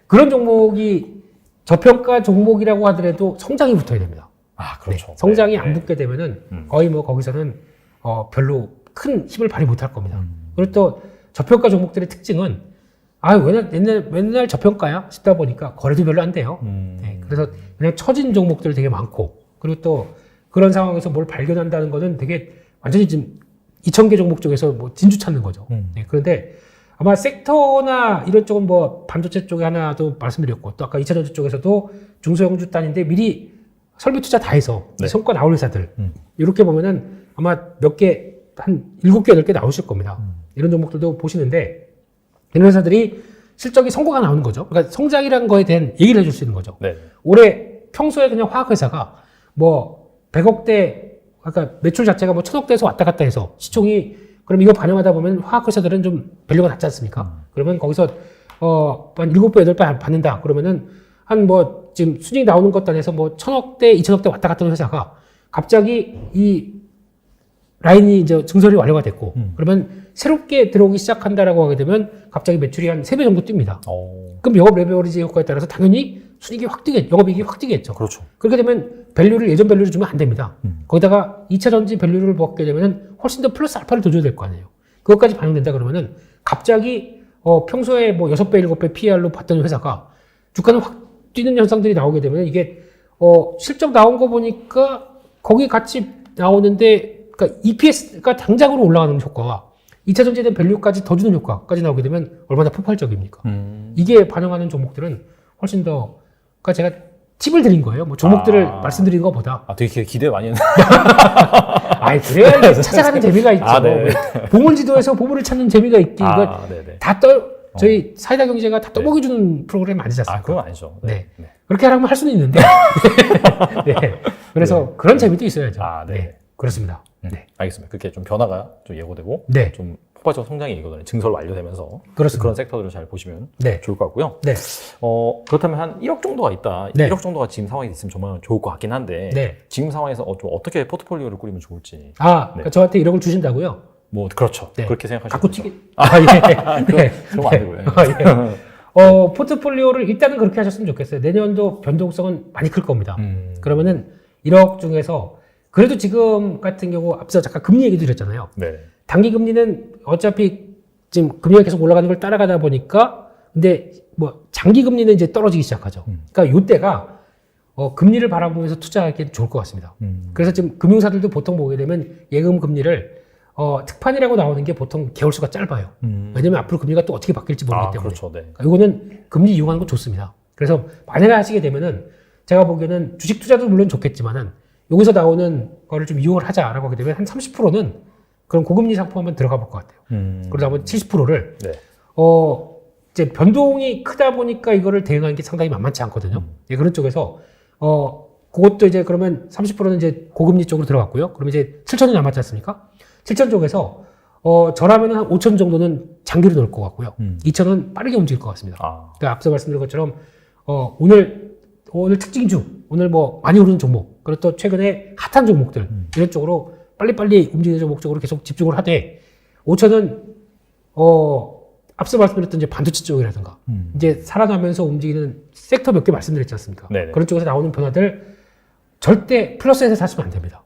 그런 종목이 저평가 종목이라고 하더라도 성장이 붙어야 됩니다. 그렇죠. 네. 성장이 네. 안 붙게 되면은 거의 뭐 거기서는 별로 큰 힘을 발휘 못할 겁니다. 그리고 또 저평가 종목들의 특징은 맨날 저평가야 싶다 보니까 거래도 별로 안 돼요. 네. 그래서 그냥 처진 종목들 되게 많고, 그리고 또 그런 상황에서 뭘 발견한다는 거는 되게 완전히 지금 2,000개 종목 중에서 뭐 진주 찾는 거죠. 네. 그런데 아마 섹터나 이런 쪽은 뭐 반도체 쪽에 하나도 말씀드렸고, 또 아까 2차전지 쪽에서도 중소형주 단인데 미리 설비 투자 다 해서 네. 성과 나올 회사들 이렇게 보면은 아마 몇 개, 한 7개, 8개 나오실 겁니다. 이런 종목들도 보시는데 이런 회사들이 실적이 성과가 나오는 거죠. 그러니까 성장이라는 거에 대한 얘기를 해줄 수 있는 거죠. 네. 올해 평소에 그냥 화학회사가 뭐 100억대, 아까 매출 자체가 뭐 1000억대에서 왔다 갔다 해서 시총이, 그럼 이거 반영하다 보면 화학회사들은 좀 밸류가 낮지 않습니까? 그러면 거기서 한 7배, 8배 받는다. 그러면은 한 뭐 지금 순익 나오는 것 단에서 뭐 1000억대, 2000억대 왔다 갔다 하는 회사가 갑자기 이 라인이 이제 증설이 완료가 됐고, 그러면 새롭게 들어오기 시작한다라고 하게 되면 갑자기 매출이 한 3배 정도 뜁니다. 그럼 영업 레버리지 효과에 따라서 당연히 순익이 확 뛰겠죠. 영업이익이 확 뛰겠죠. 그렇죠. 그렇게 되면 밸류를, 예전 밸류를 주면 안 됩니다. 거기다가 2차 전지 밸류를 먹게 되면 훨씬 더 플러스 알파를 더 줘야 될 거 아니에요. 그것까지 반영된다 그러면은 갑자기 평소에 뭐 6배, 7배 PR로 봤던 회사가 주가는 확 뛰는 현상들이 나오게 되면 이게 실적 나온 거 보니까 거기 같이 나오는데, 그러니까 EPS가 당장으로 올라가는 효과와 2차 전지에 대한 밸류까지 더 주는 효과까지 나오게 되면 얼마나 폭발적입니까? 이게 반영하는 종목들은 훨씬 더, 그러니까 제가 팁을 드린 거예요. 뭐 종목들을 말씀드린 것보다. 되게 기대 많이 했는데. 그래야 이게 찾아가는 재미가 있죠. 네. 보물지도에서 보물을 찾는 재미가 있기. 네네. 저희 사이다 경제가 다 떠먹여주는 프로그램 아니지 않습니까? 그건 아니죠. 네. 그렇게 하라면 할 수는 있는데. 네. 그래서 그런 재미도 있어야죠. 네. 그렇습니다. 네. 알겠습니다. 그렇게 좀 변화가 좀 예고되고, 네. 좀 폭발적 성장이 예고되는 증설 완료되면서 그렇습니다. 그런 섹터들을 잘 보시면 네. 좋을 것 같고요. 네. 그렇다면 한 1억 정도가 있다. 네. 1억 정도가 지금 상황이 있으면 정말 좋을 것 같긴 한데, 네. 지금 상황에서 좀 어떻게 포트폴리오를 꾸리면 좋을지. 그러니까 저한테 1억을 주신다고요? 뭐 그렇죠. 네. 그렇게 생각하시면 갖고 되죠. 튀기. 네. 그러면 안 되고요. 포트폴리오를 일단은 그렇게 하셨으면 좋겠어요. 내년도 변동성은 많이 클 겁니다. 그러면은 1억 중에서 그래도 지금 같은 경우 앞서 잠깐 금리 얘기 드렸잖아요. 네. 단기 금리는 어차피 지금 금리가 계속 올라가는 걸 따라가다 보니까, 근데 뭐 장기 금리는 이제 떨어지기 시작하죠. 그러니까 이때가 금리를 바라보면서 투자하기엔 좋을 것 같습니다. 그래서 지금 금융사들도 보통 보게 되면 예금 금리를 특판이라고 나오는 게 보통 개월수가 짧아요. 왜냐면 앞으로 금리가 또 어떻게 바뀔지 모르기 때문에. 그렇죠. 네. 그러니까 이거는 금리 이용하는 거 좋습니다. 그래서 만약에 하시게 되면은 제가 보기에는 주식 투자도 물론 좋겠지만은 여기서 나오는 거를 좀 이용을 하자라고 하게 되면 한 30%는 그런 고금리 상품 한번 들어가 볼 것 같아요. 그러다 보면 70%를 네. 이제 변동이 크다 보니까 이거를 대응하는 게 상당히 만만치 않거든요. 예, 그런 쪽에서 그것도 이제 그러면 30%는 이제 고금리 쪽으로 들어갔고요. 그러면 이제 7천이 남았지 않습니까? 7천 쪽에서 저라면 한 5천 정도는 장기로 넣을 것 같고요. 2천은 빠르게 움직일 것 같습니다. 그러니까 앞서 말씀드린 것처럼 오늘 특징주, 오늘 뭐 많이 오르는 종목, 그리고 또 최근에 핫한 종목들 이런 쪽으로 빨리빨리 움직이는 종목 쪽으로 계속 집중을 하되 5천은 앞서 말씀드렸던 이제 반도체 쪽이라든가 이제 살아나면서 움직이는 섹터 몇 개 말씀드렸지 않습니까? 네네. 그런 쪽에서 나오는 변화들 절대 플러스에서 사시면 안 됩니다.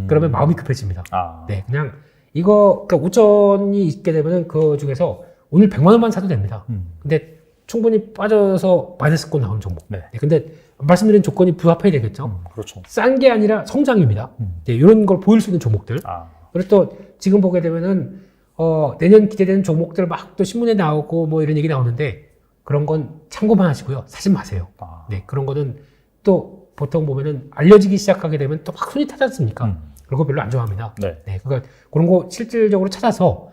그러면 마음이 급해집니다. 네, 그냥 그러니까 5천이 있게 되면은 그 중에서 오늘 100만 원만 사도 됩니다. 근데 충분히 빠져서 마이너스권 나오는 종목. 네. 네, 근데 말씀드린 조건이 부합해야 되겠죠. 그렇죠. 싼 게 아니라 성장입니다. 네, 이런 걸 보일 수 있는 종목들. 그리고 또 지금 보게 되면은 내년 기대되는 종목들 막 또 신문에 나오고 뭐 이런 얘기 나오는데 그런 건 참고만 하시고요. 사지 마세요. 네, 그런 거는 또 보통 보면은 알려지기 시작하게 되면 또 막 손이 타지 않습니까? 그런 거 별로 안 좋아합니다. 네. 네, 그러니까 그런 거 실질적으로 찾아서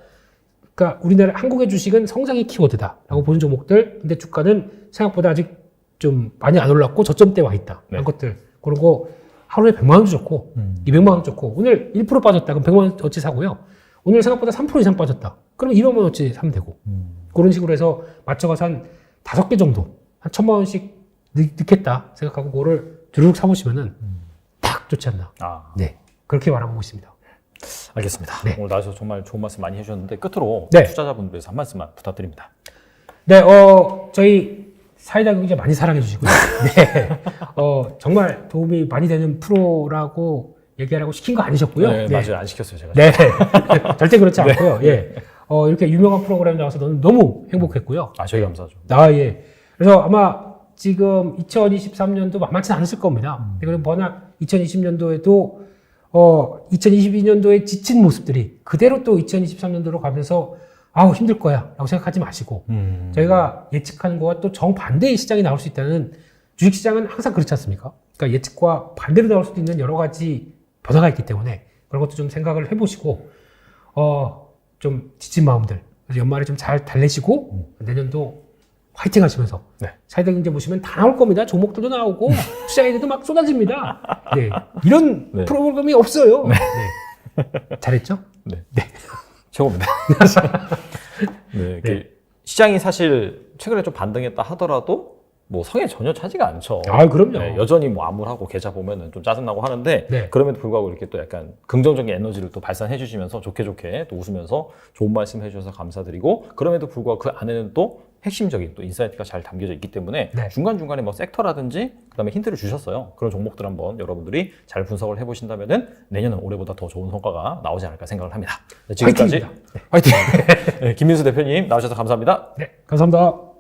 그러니까 우리나라 한국의 주식은 성장의 키워드다라고 보는 종목들, 근데 주가는 생각보다 아직 좀 많이 안 올랐고 저점대 와 있다. 네. 그런 것들 그런 거 하루에 100만 원도 좋고 200만 원 좋고 오늘 1% 빠졌다 그럼 100만 원어치 사고요. 오늘 생각보다 3% 이상 빠졌다. 그럼 200만 원어치 사면 되고 그런 식으로 해서 맞춰가서 한 5개 정도 한 1,000만 원씩 넣겠다 생각하고 그거를 두루룩 사보시면은 딱 좋지 않나. 네, 그렇게 바라보고 있습니다. 알겠습니다. 네. 오늘 나와주셔서 정말 좋은 말씀 많이 해주셨는데 끝으로 네. 투자자분들에서 한 말씀만 부탁드립니다. 네, 저희 사이다 경제 많이 사랑해 주시고요. 네, 정말 도움이 많이 되는 프로라고 얘기하라고 시킨 거 아니셨고요. 네, 맞아요. 안 시켰어요, 제가. 네, 절대 그렇지 않고요. 예, 이렇게 유명한 프로그램 나와서 너무 행복했고요. 저희 감사하죠. 예. 그래서 아마 지금 2023년도 만만치 않으실 겁니다. 그리고 워낙 2020년도에도 2022년도에 지친 모습들이 그대로 또 2023년도로 가면서 힘들 거야 라고 생각하지 마시고 저희가 예측하는 거와 또 정반대의 시장이 나올 수 있다는 주식시장은 항상 그렇지 않습니까? 그러니까 예측과 반대로 나올 수도 있는 여러 가지 변화가 있기 때문에 그런 것도 좀 생각을 해보시고 좀 지친 마음들 연말에 좀 잘 달래시고 내년도 화이팅 하시면서 사이다 경제 보시면 다 나올 겁니다. 종목들도 나오고 투자 아이디어도 막 쏟아집니다. 네, 이런 프로그램이 없어요. 네. 잘했죠? 네. 최고입니다. 네, 시장이 사실 최근에 좀 반등했다 하더라도 뭐 성에 전혀 차지가 않죠. 그럼요. 네, 여전히 뭐 암울하고 계좌 보면은 좀 짜증나고 하는데 그럼에도 불구하고 이렇게 또 약간 긍정적인 에너지를 또 발산해 주시면서 좋게 또 웃으면서 좋은 말씀 해주셔서 감사드리고 그럼에도 불구하고 그 안에는 또 핵심적인 또 인사이트가 잘 담겨져 있기 때문에 중간중간에 뭐 섹터라든지 그다음에 힌트를 주셨어요. 그런 종목들 한번 여러분들이 잘 분석을 해보신다면은 내년은 올해보다 더 좋은 성과가 나오지 않을까 생각을 합니다. 네, 지금까지 화이팅! 네, 김민수 대표님 나오셔서 감사합니다. 네, 감사합니다.